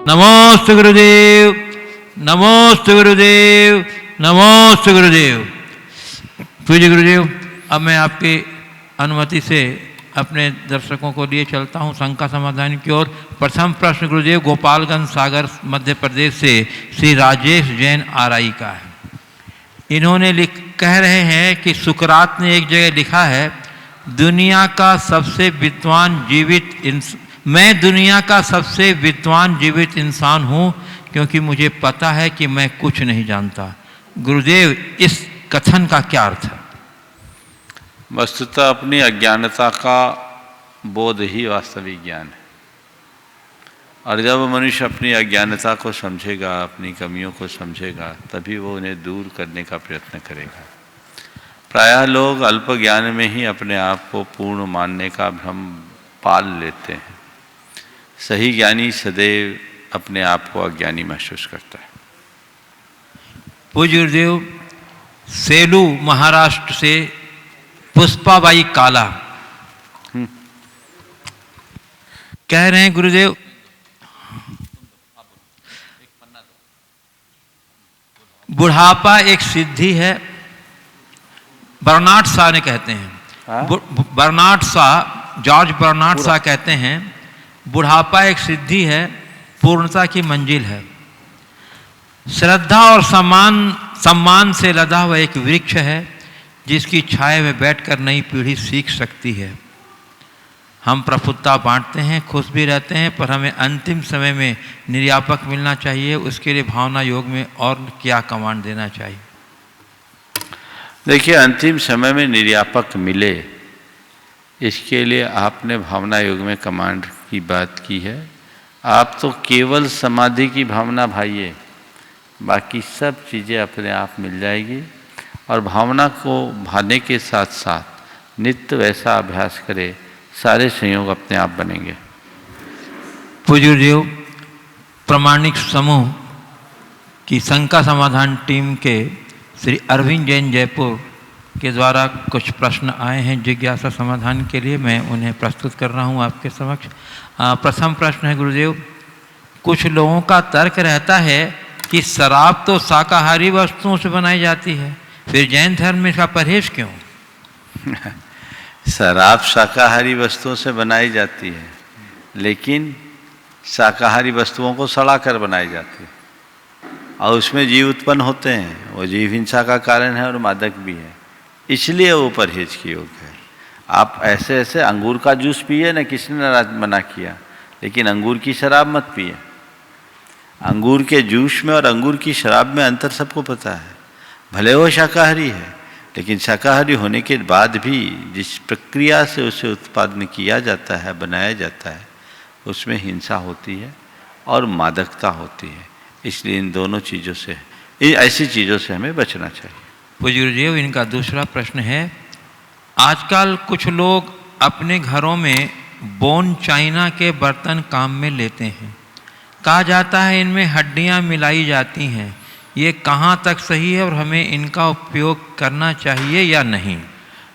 नमोस्तु गुरुदेव, नमोस्तु गुरुदेव, नमोस्तु गुरुदेव। पूज्य गुरुदेव, अब मैं आपकी अनुमति से अपने दर्शकों को लिए चलता हूँ शंका समाधान की ओर। प्रथम प्रश्न गुरुदेव गोपालगंज सागर मध्य प्रदेश से श्री राजेश जैन आरआई का है। इन्होंने कह रहे हैं कि सुकरात ने एक जगह लिखा है, दुनिया का सबसे विद्वान जीवित मैं दुनिया का सबसे विद्वान जीवित इंसान हूँ क्योंकि मुझे पता है कि मैं कुछ नहीं जानता। गुरुदेव, इस कथन का क्या अर्थ है? वस्तुतः अपनी अज्ञानता का बोध ही वास्तविक ज्ञान है। और जब मनुष्य अपनी अज्ञानता को समझेगा, अपनी कमियों को समझेगा, तभी वो उन्हें दूर करने का प्रयत्न करेगा। प्रायः लोग अल्प ज्ञान में ही अपने आप को पूर्ण मानने का भ्रम पाल लेते हैं। सही ज्ञानी सदैव अपने आप को अज्ञानी महसूस करता है। पूज्य गुरुदेव, सेलू महाराष्ट्र से पुष्पाबाई काला कह रहे हैं, गुरुदेव बुढ़ापा एक सिद्धि है। बर्नार्ड शॉ ने कहते हैं, Bernard Shaw, George Bernard Shaw कहते हैं, बुढ़ापा एक सिद्धि है, पूर्णता की मंजिल है। श्रद्धा और सम्मान से लदा हुआ एक वृक्ष है जिसकी छाया में बैठकर नई पीढ़ी सीख सकती है। हम प्रफुल्लता बांटते हैं, खुश भी रहते हैं, पर हमें अंतिम समय में निर्यापक मिलना चाहिए। उसके लिए भावना योग में और क्या कमांड देना चाहिए? देखिए, अंतिम समय में निर्यापक मिले, इसके लिए आपने भावना योग में कमांड की बात की है। आप तो केवल समाधि की भावना भाइये, बाकी सब चीज़ें अपने आप मिल जाएगी। और भावना को भाने के साथ साथ नित्य वैसा अभ्यास करे, सारे संयोग अपने आप बनेंगे। पूज्य गुरुदेव, प्रामाणिक समूह की शंका समाधान टीम के श्री अरविंद जैन जयपुर के द्वारा कुछ प्रश्न आए हैं जिज्ञासा समाधान के लिए, मैं उन्हें प्रस्तुत कर रहा हूं आपके समक्ष। प्रथम प्रश्न है गुरुदेव, कुछ लोगों का तर्क रहता है कि शराब तो शाकाहारी वस्तुओं से बनाई जाती है, फिर जैन धर्म में इसका परहेज क्यों? शराब शाकाहारी वस्तुओं से बनाई जाती है, लेकिन शाकाहारी वस्तुओं को सड़ा कर बनाई जाती है और उसमें जीव उत्पन्न होते हैं। वो जीव हिंसा का कारण है और मादक भी है, इसलिए वो परहेज की योग्य है। आप ऐसे ऐसे अंगूर का जूस पिए ना, किसने मना किया, लेकिन अंगूर की शराब मत पिए। अंगूर के जूस में और अंगूर की शराब में अंतर सबको पता है। भले वो शाकाहारी है, लेकिन शाकाहारी होने के बाद भी जिस प्रक्रिया से उसे उत्पादन किया जाता है, बनाया जाता है, उसमें हिंसा होती है और मादकता होती है। इसलिए इन दोनों चीज़ों से, ऐसी चीज़ों से हमें बचना चाहिए। पूज्य गुरुदेव, इनका दूसरा प्रश्न है, आजकल कुछ लोग अपने घरों में बोन चाइना के बर्तन काम में लेते हैं। कहा जाता है इनमें हड्डियां मिलाई जाती हैं। ये कहाँ तक सही है और हमें इनका उपयोग करना चाहिए या नहीं?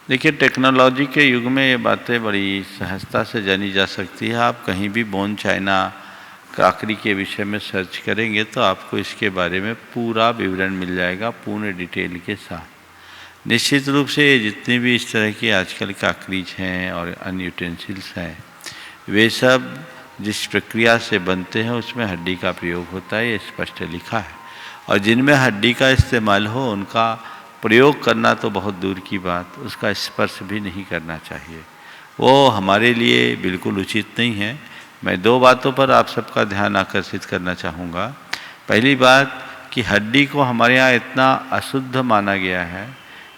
देखिए, टेक्नोलॉजी के युग में ये बातें बड़ी सहजता से जानी जा सकती है। आप कहीं भी बोन चाइना क्रॉकरी के विषय में सर्च करेंगे तो आपको इसके बारे में पूरा विवरण मिल जाएगा, पूर्ण डिटेल के साथ। निश्चित रूप से ये जितनी भी इस तरह की आजकल क्रॉकरीज हैं और अन्य यूटेंसिल्स हैं, वे सब जिस प्रक्रिया से बनते हैं उसमें हड्डी का प्रयोग होता है, ये स्पष्ट लिखा है। और जिनमें हड्डी का इस्तेमाल हो उनका प्रयोग करना तो बहुत दूर की बात, उसका स्पर्श भी नहीं करना चाहिए। वो हमारे लिए बिल्कुल उचित नहीं है। मैं दो बातों पर आप सबका ध्यान आकर्षित करना चाहूँगा। पहली बात कि हड्डी को हमारे यहाँ इतना अशुद्ध माना गया है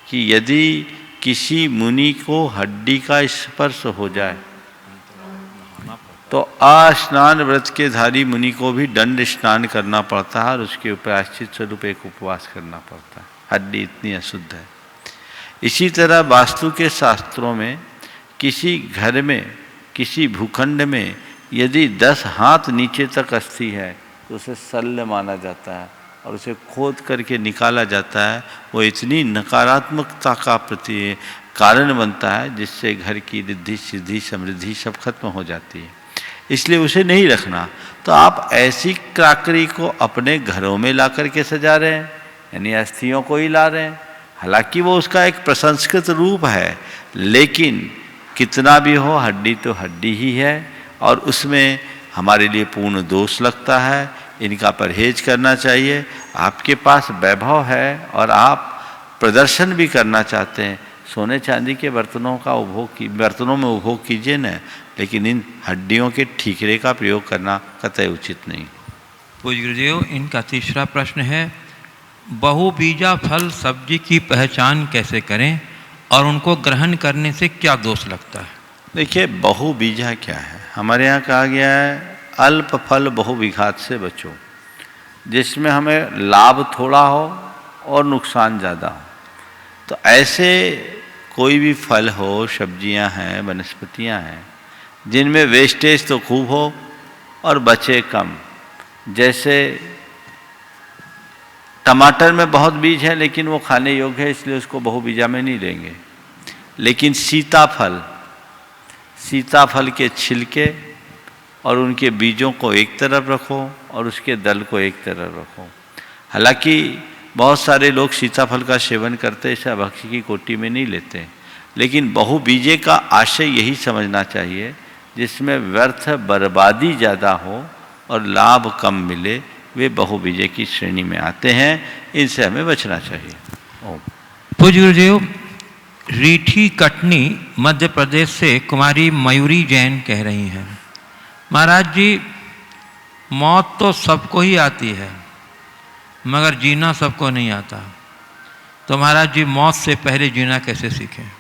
कि यदि किसी मुनि को हड्डी का स्पर्श हो जाए तो अस्नान व्रत के धारी मुनि को भी दंड स्नान करना पड़ता है और उसके प्रायश्चित स्वरूप एक उपवास करना पड़ता है। हड्डी इतनी अशुद्ध है। इसी तरह वास्तु के शास्त्रों में किसी घर में, किसी भूखंड में यदि 10 हाथ नीचे तक अस्थि है तो उसे शल्य माना जाता है और उसे खोद करके निकाला जाता है। वो इतनी नकारात्मकता का प्रति कारण बनता है जिससे घर की रिद्धि सिद्धि समृद्धि सब खत्म हो जाती है। इसलिए उसे नहीं रखना। तो आप ऐसी क्राकरी को अपने घरों में ला करके सजा रहे हैं, यानी अस्थियों को ही ला रहे हैं। हालांकि वो उसका एक प्रसंस्कृत रूप है, लेकिन कितना भी हो हड्डी तो हड्डी ही है, और उसमें हमारे लिए पूर्ण दोष लगता है। इनका परहेज करना चाहिए। आपके पास वैभव है और आप प्रदर्शन भी करना चाहते हैं, सोने चांदी के बर्तनों में उपभोग कीजिए न, लेकिन इन हड्डियों के ठीकरे का प्रयोग करना कतई उचित नहीं। पूज्य गुरुदेव, इनका तीसरा प्रश्न है, बहुबीजा फल सब्जी की पहचान कैसे करें और उनको ग्रहण करने से क्या दोष लगता है? देखिए, बहुबीजा क्या है? हमारे यहाँ कहा गया है अल्प फल बहुविघात से बचो, जिसमें हमें लाभ थोड़ा हो और नुकसान ज़्यादा हो। तो ऐसे कोई भी फल हो, सब्जियां हैं, वनस्पतियां हैं, जिनमें वेस्टेज तो खूब हो और बचे कम। जैसे टमाटर में बहुत बीज है लेकिन वो खाने योग्य है, इसलिए उसको बहुबीजा में नहीं लेंगे। लेकिन सीताफल के छिलके और उनके बीजों को एक तरफ रखो और उसके दल को एक तरफ रखो। हालांकि बहुत सारे लोग सीताफल का सेवन करते, इसे भक्ष्य की कोटि में नहीं लेते, लेकिन बहुबीजे का आशय यही समझना चाहिए जिसमें व्यर्थ बर्बादी ज़्यादा हो और लाभ कम मिले, वे बहुबीजे की श्रेणी में आते हैं। इनसे हमें बचना चाहिए। ओम। पूज्य गुरुदेव, रीठी कटनी मध्य प्रदेश से कुमारी मयूरी जैन कह रही हैं, महाराज जी, मौत तो सबको ही आती है मगर जीना सबको नहीं आता। तो महाराज जी, मौत से पहले जीना कैसे सीखें?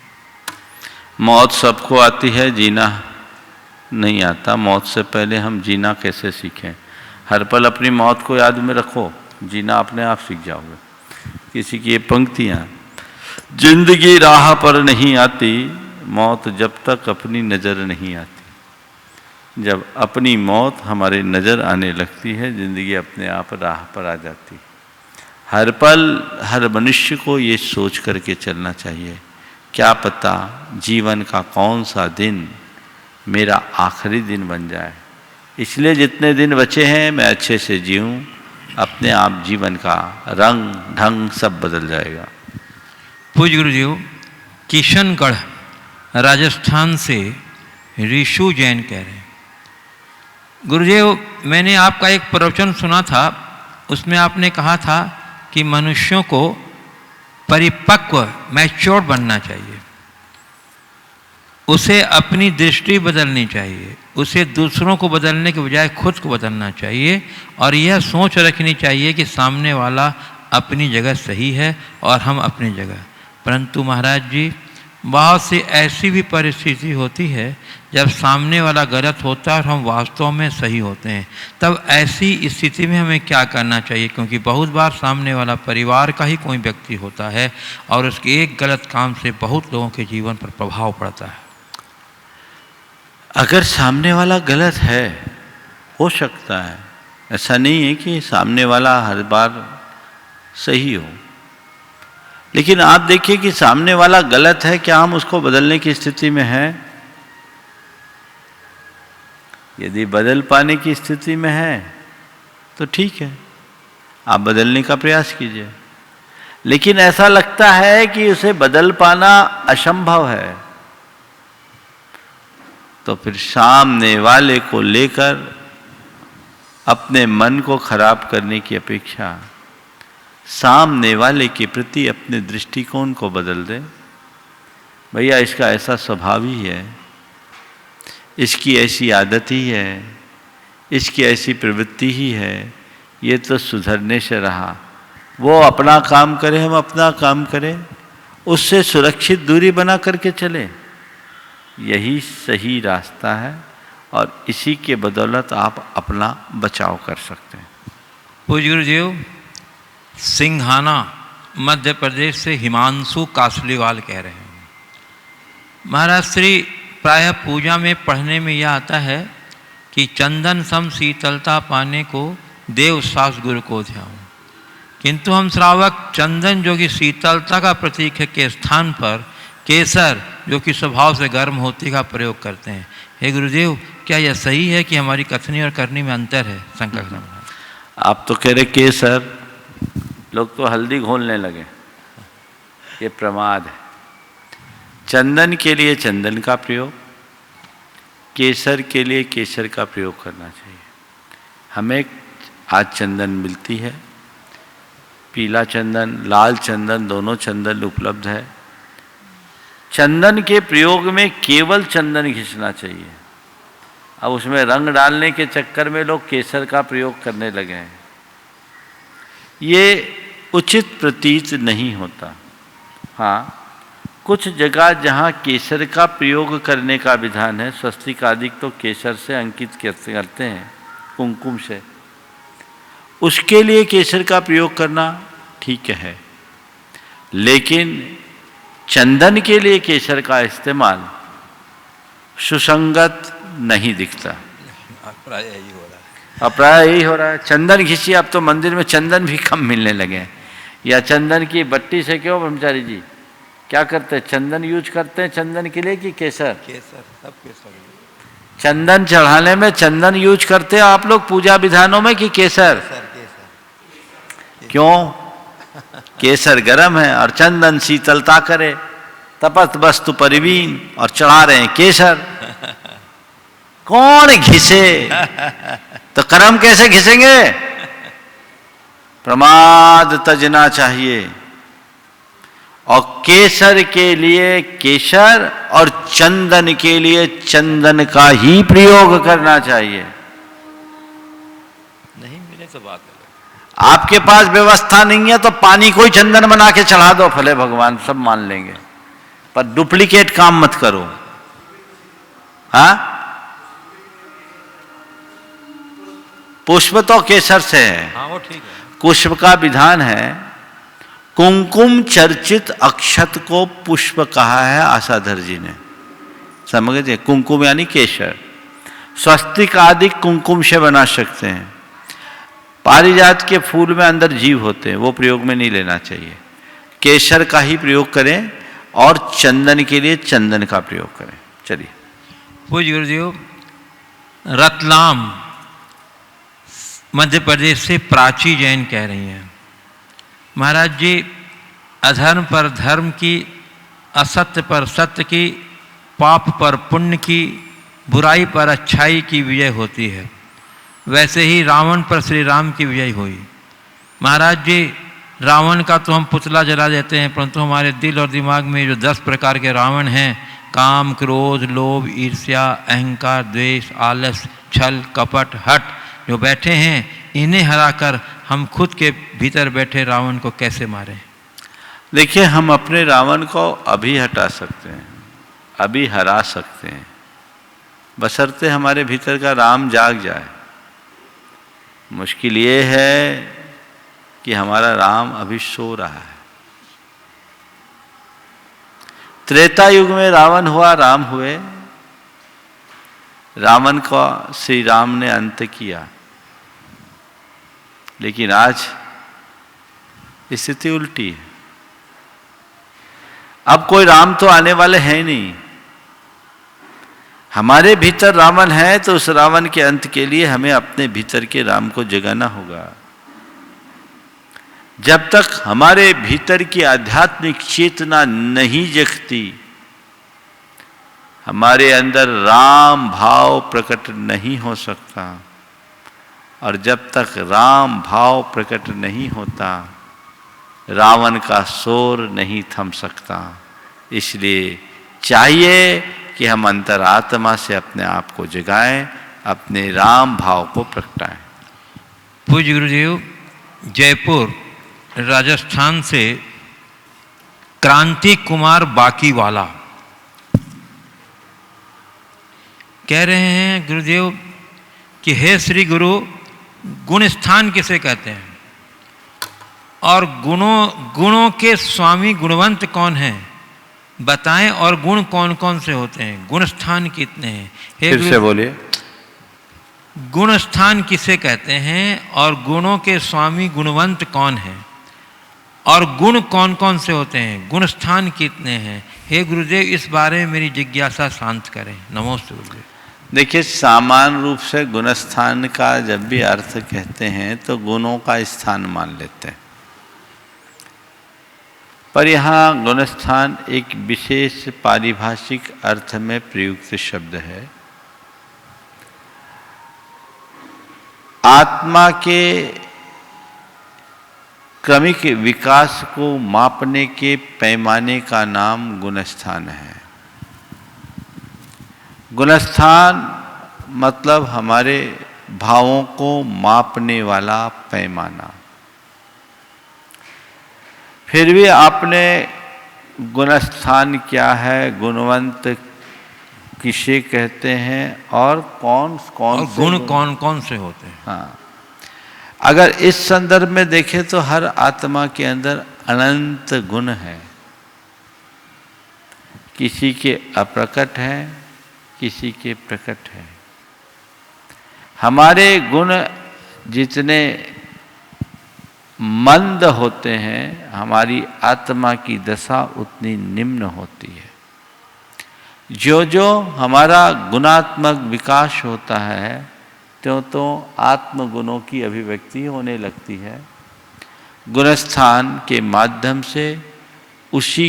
मौत सबको आती है, जीना नहीं आता। मौत से पहले हम जीना कैसे सीखें? हर पल अपनी मौत को याद में रखो, जीना अपने आप सीख जाओगे। किसी की ये पंक्तियाँ, जिंदगी राह पर नहीं आती, मौत जब तक अपनी नज़र नहीं आती। जब अपनी मौत हमारे नज़र आने लगती है, जिंदगी अपने आप राह पर आ जाती। हर पल हर मनुष्य को ये सोच करके चलना चाहिए, क्या पता जीवन का कौन सा दिन मेरा आखिरी दिन बन जाए। इसलिए जितने दिन बचे हैं मैं अच्छे से जीऊँ, अपने आप जीवन का रंग ढंग सब बदल जाएगा। पूज्य गुरुदेव, किशनगढ़ राजस्थान से ऋषु जैन कह रहे हैं, गुरुदेव, मैंने आपका एक प्रवचन सुना था, उसमें आपने कहा था कि मनुष्यों को परिपक्व मैच्योर बनना चाहिए, उसे अपनी दृष्टि बदलनी चाहिए, उसे दूसरों को बदलने के बजाय खुद को बदलना चाहिए, और यह सोच रखनी चाहिए कि सामने वाला अपनी जगह सही है और हम अपनी जगह। परंतु महाराज जी, बहुत सी ऐसी भी परिस्थिति होती है जब सामने वाला गलत होता है और हम वास्तव में सही होते हैं। तब ऐसी स्थिति में हमें क्या करना चाहिए? क्योंकि बहुत बार सामने वाला परिवार का ही कोई व्यक्ति होता है और उसके एक गलत काम से बहुत लोगों के जीवन पर प्रभाव पड़ता है। अगर सामने वाला गलत है, हो सकता है, ऐसा नहीं है कि सामने वाला हर बार सही हो, लेकिन आप देखिए कि सामने वाला गलत है, क्या हम उसको बदलने की स्थिति में हैं? यदि बदल पाने की स्थिति में है तो ठीक है, आप बदलने का प्रयास कीजिए। लेकिन ऐसा लगता है कि उसे बदल पाना असंभव है, तो फिर सामने वाले को लेकर अपने मन को खराब करने की अपेक्षा सामने वाले के प्रति अपने दृष्टिकोण को बदल दें। भैया, इसका ऐसा स्वभाव ही है, इसकी ऐसी आदत ही है, इसकी ऐसी प्रवृत्ति ही है, ये तो सुधरने से रहा। वो अपना काम करे, हम अपना काम करें, उससे सुरक्षित दूरी बना करके चले, यही सही रास्ता है और इसी के बदौलत आप अपना बचाव कर सकते हैं। पूज्य गुरुदेव, सिंघाना मध्य प्रदेश से हिमांशु कासलीवाल कह रहे हैं, महाराज श्री, प्रायः पूजा में पढ़ने में यह आता है कि चंदन सम शीतलता पाने को देव सास गुरु को ध्यान, किंतु हम श्रावक चंदन जो कि शीतलता का प्रतीक है के स्थान पर केसर जो कि स्वभाव से गर्म होती का प्रयोग करते हैं। हे गुरुदेव, क्या यह सही है कि हमारी कथनी और करनी में अंतर है? शंका का समाधान। आप तो कह रहे केसर, लोग तो हल्दी घोलने लगे, ये प्रमाद है। चंदन के लिए चंदन का प्रयोग, केसर के लिए केसर का प्रयोग करना चाहिए। हमें आज चंदन मिलती है, पीला चंदन, लाल चंदन, दोनों चंदन उपलब्ध है। चंदन के प्रयोग में केवल चंदन घिसना चाहिए। अब उसमें रंग डालने के चक्कर में लोग केसर का प्रयोग करने लगे हैं, ये उचित प्रतीत नहीं होता। हाँ, कुछ जगह जहाँ केसर का प्रयोग करने का विधान है, स्वस्तिक आदि तो केसर से अंकित करते हैं, कुमकुम से, उसके लिए केसर का प्रयोग करना ठीक है। लेकिन चंदन के लिए केसर का इस्तेमाल सुसंगत नहीं दिखता। प्राय यही हो रहा है। अब प्राय यही हो रहा है। चंदन घिसी, अब तो मंदिर में चंदन भी कम मिलने लगे हैं। या चंदन की बट्टी से क्यों ब्रह्मचारी जी क्या करते हैं? चंदन यूज करते हैं चंदन के लिए कि केसर? केसर, सब केसर। चंदन चढ़ाने में चंदन यूज करते हैं आप लोग पूजा विधानों में कि केसर? क्यों? केसर गर्म है और चंदन शीतलता करे, तपत वस्तु परिवीन, और चढ़ा रहे हैं केसर। कौन घिसे? तो कर्म कैसे घिसेंगे? प्रमाद तजना चाहिए। और केसर के लिए केसर और चंदन के लिए चंदन का ही प्रयोग करना चाहिए। नहीं मिले तो बात है। आपके पास व्यवस्था नहीं है तो पानी को ही चंदन बना के चढ़ा दो, भले भगवान सब मान लेंगे, पर डुप्लीकेट काम मत करो। हाँ, पुष्प तो केसर से है। हाँ, वो ठीक है। पुष्प का विधान है, कुमकुम चर्चित अक्षत को पुष्प कहा है आशाधर जी ने। समझे? कुमकुम यानी केसर। स्वस्तिक आदि कुमकुम से बना सकते हैं। पारिजात के फूल में अंदर जीव होते हैं, वो प्रयोग में नहीं लेना चाहिए। केसर का ही प्रयोग करें और चंदन के लिए चंदन का प्रयोग करें। चलिए। पूज्य गुरुदेव, रतलाम मध्य प्रदेश से प्राची जैन कह रही हैं, महाराज जी, अधर्म पर धर्म की, असत्य पर सत्य की, पाप पर पुण्य की, बुराई पर अच्छाई की विजय होती है। वैसे ही रावण पर श्री राम की विजय हुई। महाराज जी, रावण का तो हम पुतला जला देते हैं, परंतु हमारे दिल और दिमाग में जो 10 प्रकार के रावण हैं, काम, क्रोध, लोभ, ईर्ष्या, अहंकार, द्वेष, आलस, छल, कपट, हठ, जो बैठे हैं, इन्हें हराकर हम खुद के भीतर बैठे रावण को कैसे मारें? देखिए, हम अपने रावण को अभी हटा सकते हैं, अभी हरा सकते हैं, बशर्ते हमारे भीतर का राम जाग जाए। मुश्किल ये है कि हमारा राम अभी सो रहा है। त्रेता युग में रावण हुआ, राम हुए। रावण का श्री राम ने अंत किया। लेकिन आज स्थिति उल्टी है। अब कोई राम तो आने वाले हैं नहीं। हमारे भीतर रावण है, तो उस रावण के अंत के लिए हमें अपने भीतर के राम को जगाना होगा। जब तक हमारे भीतर की आध्यात्मिक चेतना नहीं जगती, हमारे अंदर राम भाव प्रकट नहीं हो सकता। और जब तक राम भाव प्रकट नहीं होता, रावण का शोर नहीं थम सकता। इसलिए चाहिए कि हम अंतरात्मा से अपने आप को जगाएं, अपने राम भाव को प्रगटाएं। पूज्य गुरुदेव, जयपुर राजस्थान से क्रांति कुमार बाकीवाला कह रहे हैं, गुरुदेव कि हे श्री गुरु, गुण स्थान किसे कहते हैं और गुणों के स्वामी गुणवंत कौन हैं, बताएं, और गुण कौन कौन से होते हैं, गुण स्थान कितने हैं? फिर से बोलिए। गुण स्थान किसे कहते हैं और गुणों के स्वामी गुणवंत कौन है, और गुण कौन कौन से होते हैं, गुण स्थान कितने हैं? हे गुरुदेव, इस बारे में मेरी जिज्ञासा शांत करें। नमोस्तु गुरुदेव। देखिए, सामान्य रूप से गुणस्थान का जब भी अर्थ कहते हैं तो गुणों का स्थान मान लेते हैं, पर यहाँ गुणस्थान एक विशेष पारिभाषिक अर्थ में प्रयुक्त शब्द है। आत्मा के क्रमिक विकास को मापने के पैमाने का नाम गुणस्थान है। गुणस्थान मतलब हमारे भावों को मापने वाला पैमाना। फिर भी आपने गुणस्थान क्या है, गुणवंत किसे कहते हैं और कौन कौन से गुण कौन कौन से होते हैं? हाँ, अगर इस संदर्भ में देखें तो हर आत्मा के अंदर अनंत गुण है। किसी के अप्रकट हैं, किसी के प्रकट है। हमारे गुण जितने मंद होते हैं, हमारी आत्मा की दशा उतनी निम्न होती है। जो जो हमारा गुणात्मक विकास होता है त्यों तो आत्मगुणों की अभिव्यक्ति होने लगती है। गुणस्थान के माध्यम से उसी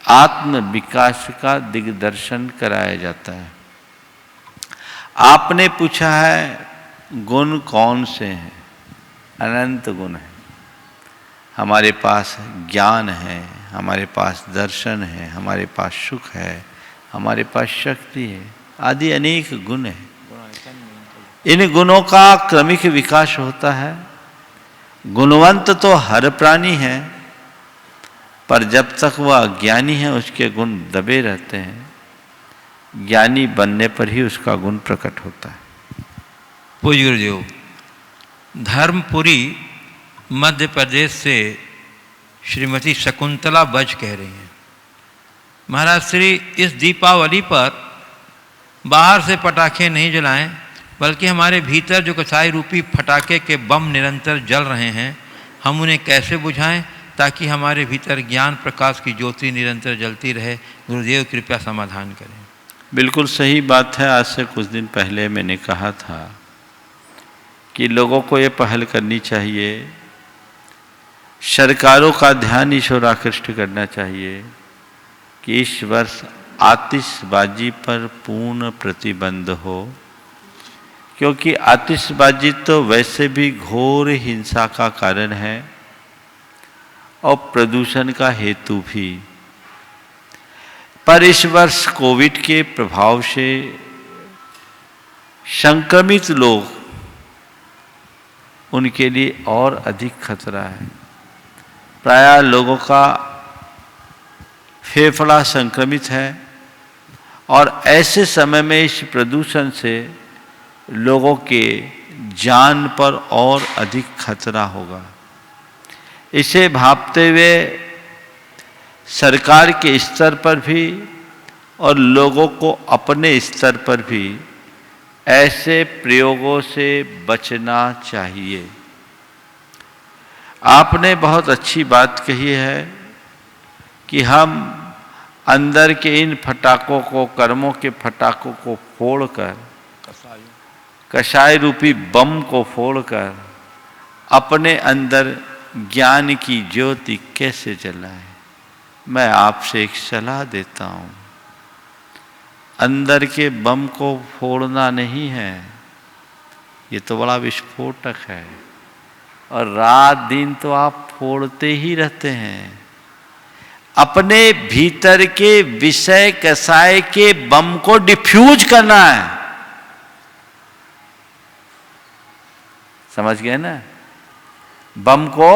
आत्म विकास का दिग्दर्शन कराया जाता है। आपने पूछा है गुण कौन से हैं? अनंत गुण हैं। हमारे पास ज्ञान है, हमारे पास दर्शन है, हमारे पास सुख है, हमारे पास शक्ति है, आदि अनेक गुण हैं। इन गुणों का क्रमिक विकास होता है। गुणवंत तो हर प्राणी है, पर जब तक वह अज्ञानी है उसके गुण दबे रहते हैं। ज्ञानी बनने पर ही उसका गुण प्रकट होता है। पूज्य गुरुदेव, धर्मपुरी मध्य प्रदेश से श्रीमती शकुंतला बज कह रही हैं, महाराज श्री इस दीपावली पर बाहर से पटाखे नहीं जलाएं, बल्कि हमारे भीतर जो कसाई रूपी फटाके के बम निरंतर जल रहे हैं, हम उन्हें कैसे बुझाएं ताकि हमारे भीतर ज्ञान प्रकाश की ज्योति निरंतर जलती रहे। गुरुदेव कृपया समाधान करें। बिल्कुल सही बात है। आज से कुछ दिन पहले मैंने कहा था कि लोगों को ये पहल करनी चाहिए, सरकारों का ध्यान इस ओर आकृष्ट करना चाहिए कि इस वर्ष आतिशबाजी पर पूर्ण प्रतिबंध हो, क्योंकि आतिशबाजी तो वैसे भी घोर हिंसा का कारण है और प्रदूषण का हेतु भी। पर इस वर्ष कोविड के प्रभाव से संक्रमित लोग, उनके लिए और अधिक खतरा है। प्रायः लोगों का फेफड़ा संक्रमित है और ऐसे समय में इस प्रदूषण से लोगों के जान पर और अधिक खतरा होगा। इसे भांपते हुए सरकार के स्तर पर भी और लोगों को अपने स्तर पर भी ऐसे प्रयोगों से बचना चाहिए। आपने बहुत अच्छी बात कही है कि हम अंदर के इन फटाकों को, कर्मों के फटाकों को फोड़कर, कषाय रूपी बम को फोड़कर अपने अंदर ज्ञान की ज्योति कैसे जलाएं। मैं आपसे एक सलाह देता हूँ, अंदर के बम को फोड़ना नहीं है, ये तो बड़ा विस्फोटक है और रात दिन तो आप फोड़ते ही रहते हैं। अपने भीतर के विषय कसाय के बम को डिफ्यूज करना है। समझ गए ना? बम को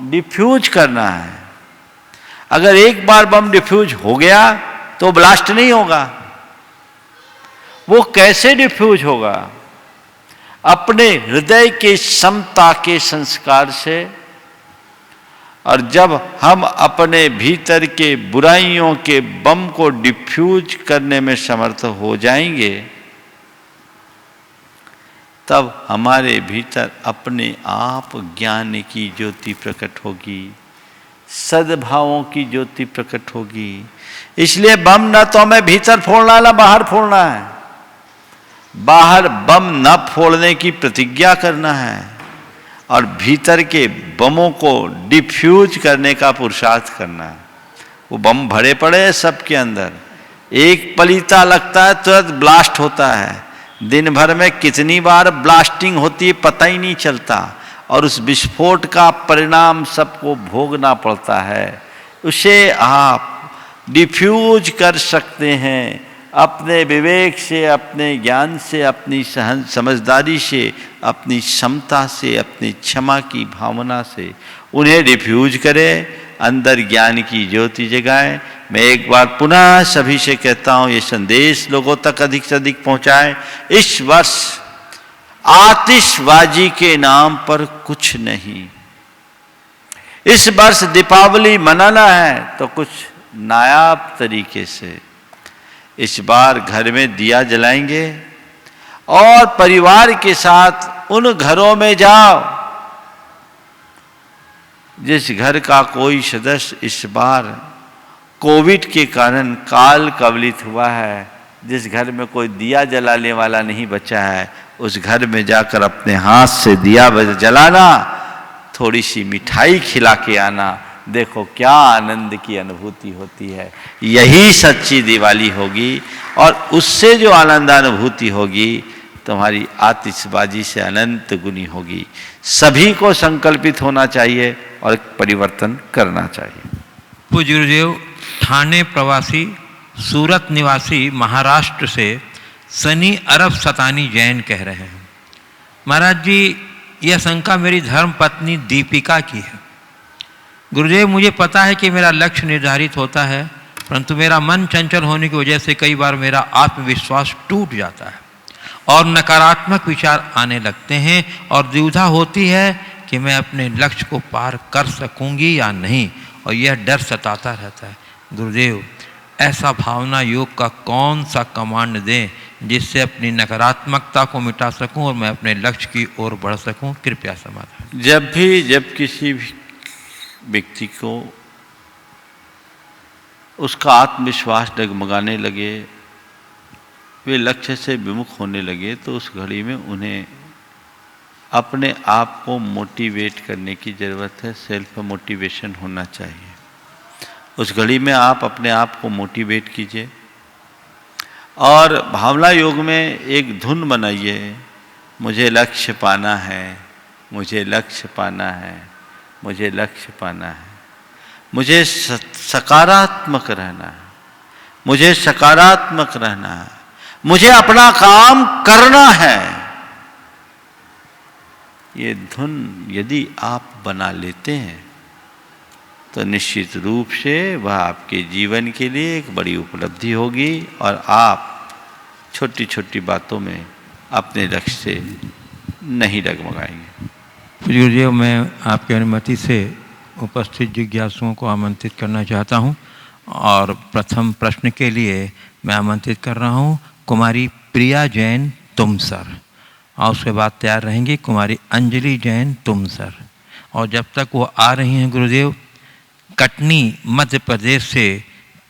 डिफ्यूज करना है। अगर एक बार बम डिफ्यूज हो गया तो ब्लास्ट नहीं होगा। वो कैसे डिफ्यूज होगा? अपने हृदय के समता के संस्कार से। और जब हम अपने भीतर के बुराइयों के बम को डिफ्यूज करने में समर्थ हो जाएंगे, तब हमारे भीतर अपने आप ज्ञान की ज्योति प्रकट होगी, सद्भावों की ज्योति प्रकट होगी। इसलिए बम न तो हमें भीतर फोड़ना ना बाहर फोड़ना है। बाहर बम न फोड़ने की प्रतिज्ञा करना है और भीतर के बमों को डिफ्यूज करने का पुरुषार्थ करना है। वो बम भरे पड़े हैं सबके अंदर, एक पलीता लगता है तुरंत ब्लास्ट होता है, दिन भर में कितनी बार ब्लास्टिंग होती है पता ही नहीं चलता, और उस विस्फोट का परिणाम सबको भोगना पड़ता है। उसे आप डिफ्यूज कर सकते हैं अपने विवेक से, अपने ज्ञान से, अपनी समझदारी से, अपनी क्षमता से, अपनी क्षमा की भावना से उन्हें डिफ्यूज करें, अंदर ज्ञान की ज्योति जगाएं। मैं एक बार पुनः सभी से कहता हूं, ये संदेश लोगों तक अधिक से अधिक पहुंचाएं। इस वर्ष आतिशबाजी के नाम पर कुछ नहीं। इस वर्ष दीपावली मनाना है तो कुछ नायाब तरीके से इस बार घर में दिया जलाएंगे और परिवार के साथ उन घरों में जाओ जिस घर का कोई सदस्य इस बार कोविड के कारण काल कवलित हुआ है, जिस घर में कोई दिया जलाने वाला नहीं बचा है, उस घर में जाकर अपने हाथ से दिया जलाना, थोड़ी सी मिठाई खिला के आना, देखो क्या आनंद की अनुभूति होती है। यही सच्ची दिवाली होगी और उससे जो आनंद अनुभूति होगी तुम्हारी आतिशबाजी से अनंत गुनी होगी। सभी को संकल्पित होना चाहिए और परिवर्तन करना चाहिए। पूज्य गुरुदेव, ठाणे प्रवासी सूरत निवासी महाराष्ट्र से सनी अरब सतानी जैन कह रहे हैं, महाराज जी यह शंका मेरी धर्म पत्नी दीपिका की है। गुरुदेव, मुझे पता है कि मेरा लक्ष्य निर्धारित होता है, परंतु मेरा मन चंचल होने की वजह से कई बार मेरा आत्मविश्वास टूट जाता है और नकारात्मक विचार आने लगते हैं और दुविधा होती है कि मैं अपने लक्ष्य को पार कर सकूंगी या नहीं, और यह डर सताता रहता है। गुरुदेव, ऐसा भावना योग का कौन सा कमांड दें जिससे अपनी नकारात्मकता को मिटा सकूं और मैं अपने लक्ष्य की ओर बढ़ सकूं? कृपया समाधान। जब किसी भी व्यक्ति को उसका आत्मविश्वास डगमगाने लगे, वे लक्ष्य से विमुख होने लगे, तो उस घड़ी में उन्हें अपने आप को मोटिवेट करने की ज़रूरत है। सेल्फ मोटिवेशन होना चाहिए। उस घड़ी में आप अपने आप को मोटिवेट कीजिए और भावना योग में एक धुन बनाइए, मुझे लक्ष्य पाना है, मुझे लक्ष्य पाना है, मुझे लक्ष्य पाना है, मुझे सकारात्मक रहना है, मुझे सकारात्मक रहना है, मुझे अपना काम करना है। ये धुन यदि आप बना लेते हैं तो निश्चित रूप से वह आपके जीवन के लिए एक बड़ी उपलब्धि होगी और आप छोटी छोटी बातों में अपने लक्ष्य से नहीं डगमगाएंगे। गुरुदेव, मैं आपकी अनुमति से उपस्थित जिज्ञासुओं को आमंत्रित करना चाहता हूं और प्रथम प्रश्न के लिए मैं आमंत्रित कर रहा हूं कुमारी प्रिया जैन तुमसर, और उसके बाद तैयार रहेंगी कुमारी अंजलि जैन तुमसर। और जब तक वो आ रही हैं गुरुदेव, कटनी मध्य प्रदेश से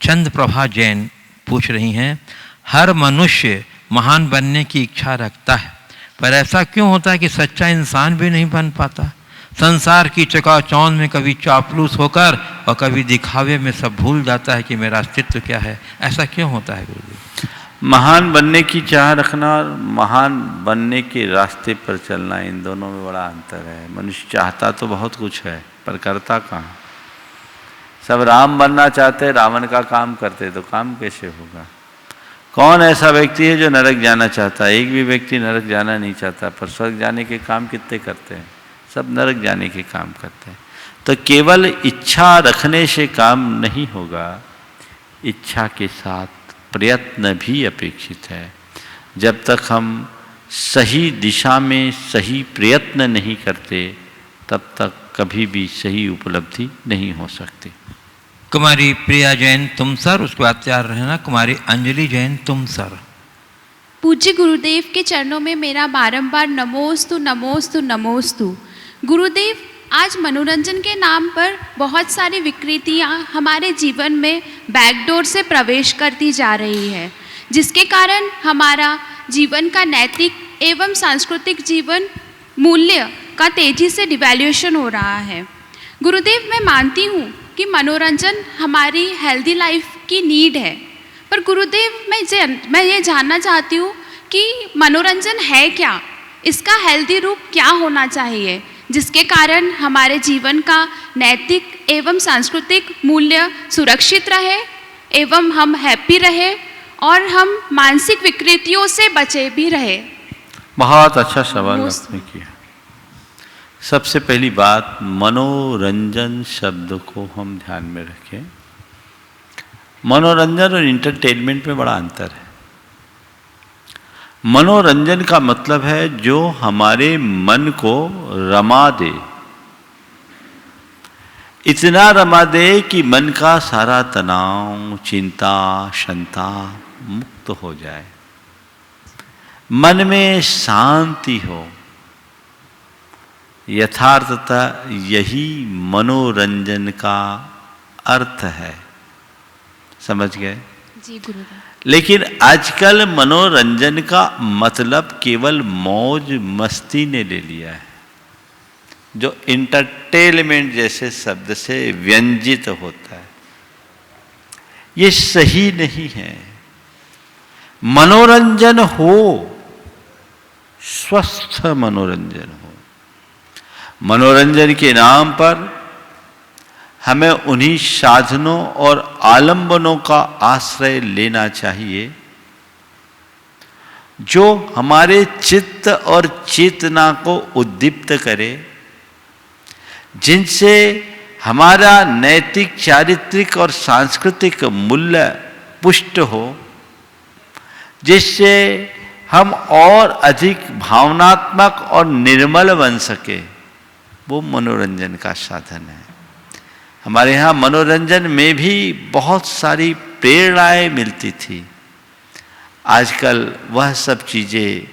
चंद्र प्रभा जैन पूछ रही हैं, हर मनुष्य महान बनने की इच्छा रखता है, पर ऐसा क्यों होता है कि सच्चा इंसान भी नहीं बन पाता? संसार की चकाचौंध में कभी चापलूस होकर और कभी दिखावे में सब भूल जाता है कि मेरा अस्तित्व क्या है। ऐसा क्यों होता है गुरुदेव? महान बनने की चाह रखना और महान बनने के रास्ते पर चलना, इन दोनों में बड़ा अंतर है। मनुष्य चाहता तो बहुत कुछ है पर करता कहाँ? सब राम बनना चाहते, रावण का काम करते, तो काम कैसे होगा? कौन ऐसा व्यक्ति है जो नरक जाना चाहता है? एक भी व्यक्ति नरक जाना नहीं चाहता, पर स्वर्ग जाने के काम कितने करते हैं? सब नरक जाने के काम करते हैं। तो केवल इच्छा रखने से काम नहीं होगा, इच्छा के साथ प्रयत्न भी अपेक्षित है। जब तक हम सही दिशा में सही प्रयत्न नहीं करते, तब तक कभी भी सही उपलब्धि नहीं हो सकती। कुमारी प्रिया जैन तुमसर, उसके बाद तैयार रहना कुमारी अंजलि जैन तुमसर। पूज्य गुरुदेव के चरणों में मेरा बारंबार नमोस्तु नमोस्तु नमोस्तु। गुरुदेव, आज मनोरंजन के नाम पर बहुत सारी विकृतियाँ हमारे जीवन में बैकडोर से प्रवेश करती जा रही है, जिसके कारण हमारा जीवन का नैतिक एवं सांस्कृतिक जीवन मूल्य का तेजी से डिवैल्यूएशन हो रहा है। गुरुदेव, मैं मानती हूँ कि मनोरंजन हमारी हेल्दी लाइफ की नीड है, पर गुरुदेव मैं ये जानना चाहती हूँ कि मनोरंजन है क्या, इसका हेल्दी रूप क्या होना चाहिए जिसके कारण हमारे जीवन का नैतिक एवं सांस्कृतिक मूल्य सुरक्षित रहे एवं हम हैप्पी रहे और हम मानसिक विकृतियों से बचे भी रहे। बहुत अच्छा सवाल आपने किया। सबसे पहली बात, मनोरंजन शब्द को हम ध्यान में रखें। मनोरंजन और इंटरटेनमेंट में बड़ा अंतर है। मनोरंजन का मतलब है जो हमारे मन को रमा दे, इतना रमा दे कि मन का सारा तनाव, चिंता, शंका मुक्त हो जाए, मन में शांति हो। यथार्थतः यही मनोरंजन का अर्थ है। समझ गए? जी गुरुदेव। लेकिन आजकल मनोरंजन का मतलब केवल मौज मस्ती ने ले लिया है, जो इंटरटेनमेंट जैसे शब्द से व्यंजित होता है। ये सही नहीं है। मनोरंजन हो, स्वस्थ मनोरंजन हो। मनोरंजन के नाम पर हमें उन्हीं साधनों और आलंबनों का आश्रय लेना चाहिए जो हमारे चित्त और चेतना को उद्दीप्त करे, जिनसे हमारा नैतिक, चारित्रिक और सांस्कृतिक मूल्य पुष्ट हो, जिससे हम और अधिक भावनात्मक और निर्मल बन सके। वो मनोरंजन का साधन है। हमारे यहाँ मनोरंजन में भी बहुत सारी प्रेरणाएं मिलती थी। आजकल वह सब चीज़ें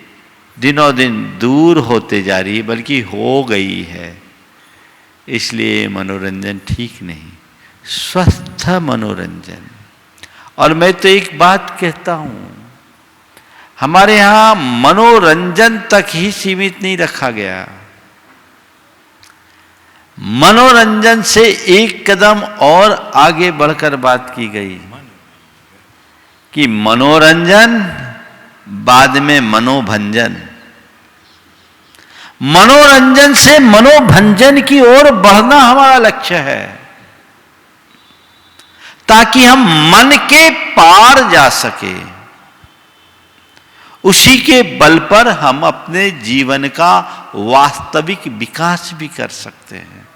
दिनों दिन दूर होते जा रही है, बल्कि हो गई है। इसलिए मनोरंजन ठीक नहीं, स्वस्थ मनोरंजन। और मैं तो एक बात कहता हूँ, हमारे यहाँ मनोरंजन तक ही सीमित नहीं रखा गया। मनोरंजन से एक कदम और आगे बढ़कर बात की गई कि मनोरंजन बाद में मनोभंजन। मनोरंजन से मनोभंजन की ओर बढ़ना हमारा लक्ष्य है, ताकि हम मन के पार जा सके। उसी के बल पर हम अपने जीवन का वास्तविक विकास भी कर सकते हैं।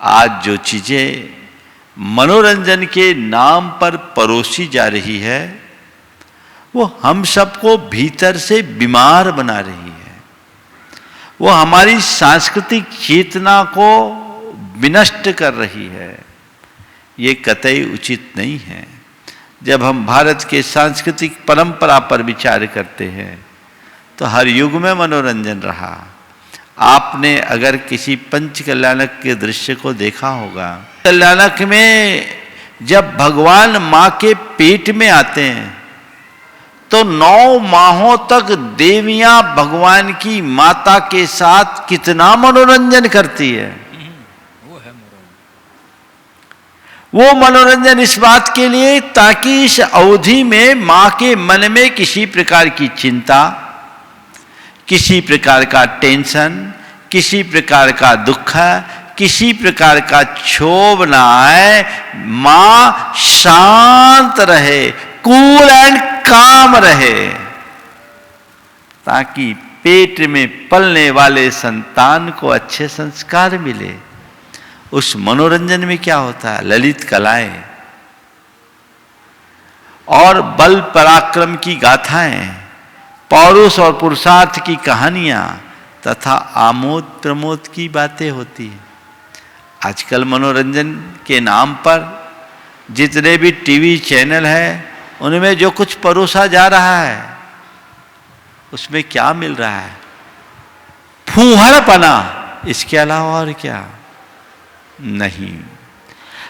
आज जो चीजें मनोरंजन के नाम पर परोसी जा रही है, वो हम सबको भीतर से बीमार बना रही है। वो हमारी सांस्कृतिक चेतना को विनष्ट कर रही है। ये कतई उचित नहीं है। जब हम भारत के सांस्कृतिक परंपरा पर विचार करते हैं तो हर युग में मनोरंजन रहा। आपने अगर किसी पंच कल्याणक के दृश्य को देखा होगा, कल्याणक में जब भगवान माँ के पेट में आते हैं तो 9 माहों तक देवियां भगवान की माता के साथ कितना मनोरंजन करती है। वो मनोरंजन इस बात के लिए ताकि इस अवधि में माँ के मन में किसी प्रकार की चिंता, किसी प्रकार का टेंशन, किसी प्रकार का दुख, किसी प्रकार का क्षोभ ना आए। माँ शांत रहे, कूल एंड काम रहे, ताकि पेट में पलने वाले संतान को अच्छे संस्कार मिले। उस मनोरंजन में क्या होता है? ललित कलाएं और बल पराक्रम की गाथाएं, पौरुष और पुरुषार्थ की कहानियां तथा आमोद प्रमोद की बातें होती हैं। आजकल मनोरंजन के नाम पर जितने भी टीवी चैनल हैं, उनमें जो कुछ परोसा जा रहा है उसमें क्या मिल रहा है? फूहड़पना, इसके अलावा और क्या नहीं।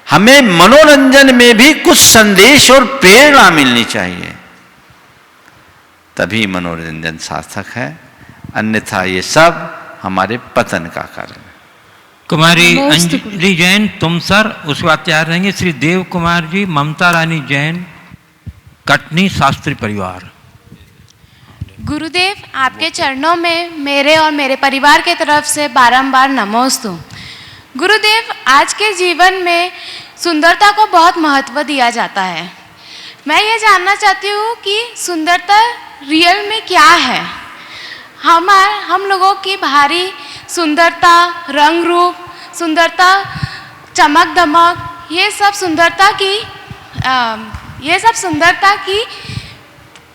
हमें मनोरंजन में भी कुछ संदेश और प्रेरणा मिलनी चाहिए। तभी मनोरंजन सार्थक है, अन्यथा ये सब हमारे पतन का कारण है। कुमारी अंजलि जैन तुमसर, उसके बाद तैयार रहेंगे श्री देव कुमार जी, ममता रानी जैन, कटनी शास्त्री परिवार। गुरुदेव, आपके चरणों में मेरे और मेरे परिवार के तरफ से बारंबार नमोस्तु। गुरुदेव, आज के जीवन में सुंदरता को बहुत महत्व दिया जाता है। मैं ये जानना चाहती हूँ कि सुंदरता रियल में क्या है। हम लोगों की बाहरी सुंदरता, रंग रूप, सुंदरता, चमक दमक, ये सब सुंदरता की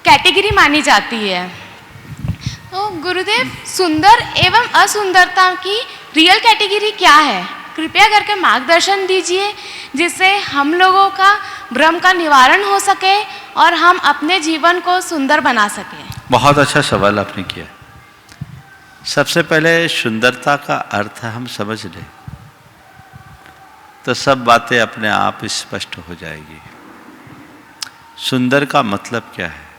कैटेगरी मानी जाती है। तो गुरुदेव, सुंदर एवं असुंदरता की रियल कैटेगरी क्या है? कृपया करके मार्गदर्शन दीजिए, जिससे हम लोगों का भ्रम का निवारण हो सके और हम अपने जीवन को सुंदर बना सकें। बहुत अच्छा सवाल आपने किया। सबसे पहले सुंदरता का अर्थ हम समझ लें तो सब बातें अपने आप स्पष्ट हो जाएगी। सुंदर का मतलब क्या है?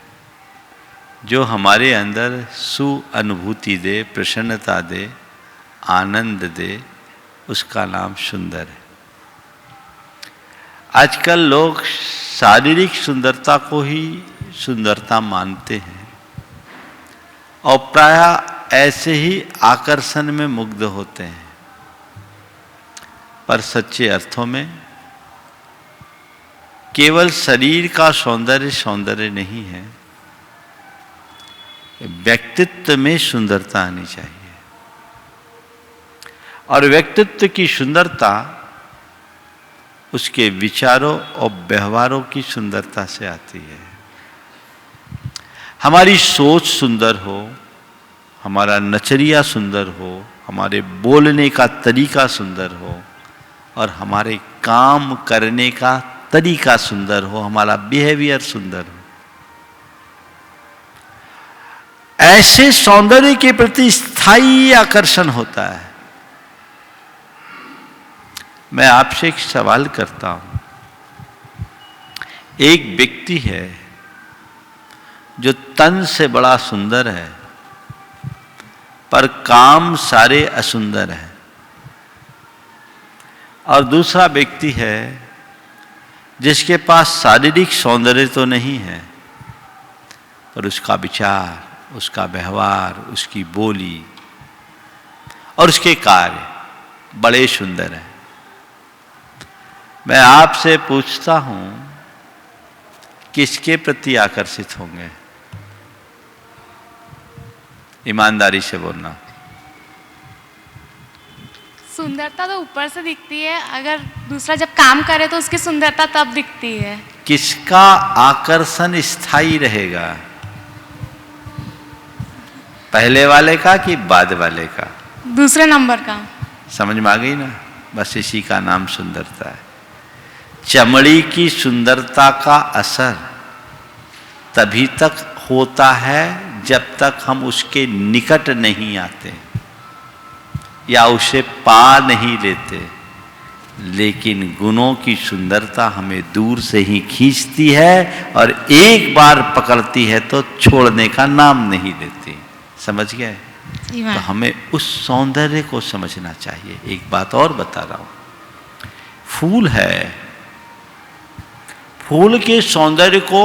जो हमारे अंदर सु अनुभूति दे, प्रसन्नता दे, आनंद दे, उसका नाम सुंदर है। आजकल लोग शारीरिक सुंदरता को ही सुंदरता मानते हैं और प्रायः ऐसे ही आकर्षण में मुग्ध होते हैं, पर सच्चे अर्थों में केवल शरीर का सौंदर्य सौंदर्य नहीं है, व्यक्तित्व में सुंदरता आनी चाहिए। और व्यक्तित्व की सुंदरता उसके विचारों और व्यवहारों की सुंदरता से आती है। हमारी सोच सुंदर हो, हमारा नजरिया सुंदर हो, हमारे बोलने का तरीका सुंदर हो और हमारे काम करने का तरीका सुंदर हो, हमारा बिहेवियर सुंदर हो। ऐसे सौंदर्य के प्रति स्थायी आकर्षण होता है। मैं आपसे एक सवाल करता हूं। एक व्यक्ति है जो तन से बड़ा सुंदर है, पर काम सारे असुंदर है, और दूसरा व्यक्ति है जिसके पास शारीरिक सौंदर्य तो नहीं है, पर उसका विचार, उसका व्यवहार, उसकी बोली और उसके कार्य बड़े सुंदर हैं। मैं आपसे पूछता हूं, किसके प्रति आकर्षित होंगे? ईमानदारी से बोलना। सुंदरता तो ऊपर से दिखती है, अगर दूसरा जब काम करे तो उसकी सुंदरता तब दिखती है। किसका आकर्षण स्थायी रहेगा? पहले वाले का कि बाद वाले का? दूसरे नंबर का। समझ में आ गई ना? बस इसी का नाम सुंदरता है। चमड़ी की सुंदरता का असर तभी तक होता है जब तक हम उसके निकट नहीं आते या उसे पा नहीं लेते, लेकिन गुणों की सुंदरता हमें दूर से ही खींचती है और एक बार पकड़ती है तो छोड़ने का नाम नहीं लेती। समझ गए? तो हमें उस सौंदर्य को समझना चाहिए। एक बात और बता रहा हूं, फूल है, फूल के सौंदर्य को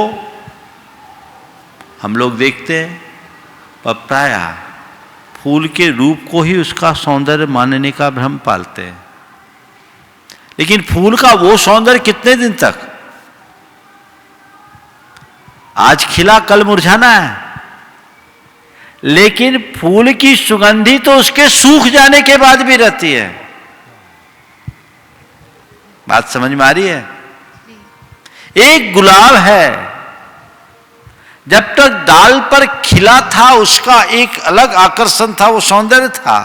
हम लोग देखते हैं, पर प्रायः फूल के रूप को ही उसका सौंदर्य मानने का भ्रम पालते हैं। लेकिन फूल का वो सौंदर्य कितने दिन तक? आज खिला कल मुरझाना है, लेकिन फूल की सुगंधी तो उसके सूख जाने के बाद भी रहती है। बात समझ में आ रही है? एक गुलाब है, जब तक डाल पर खिला था उसका एक अलग आकर्षण था, वो सौंदर्य था,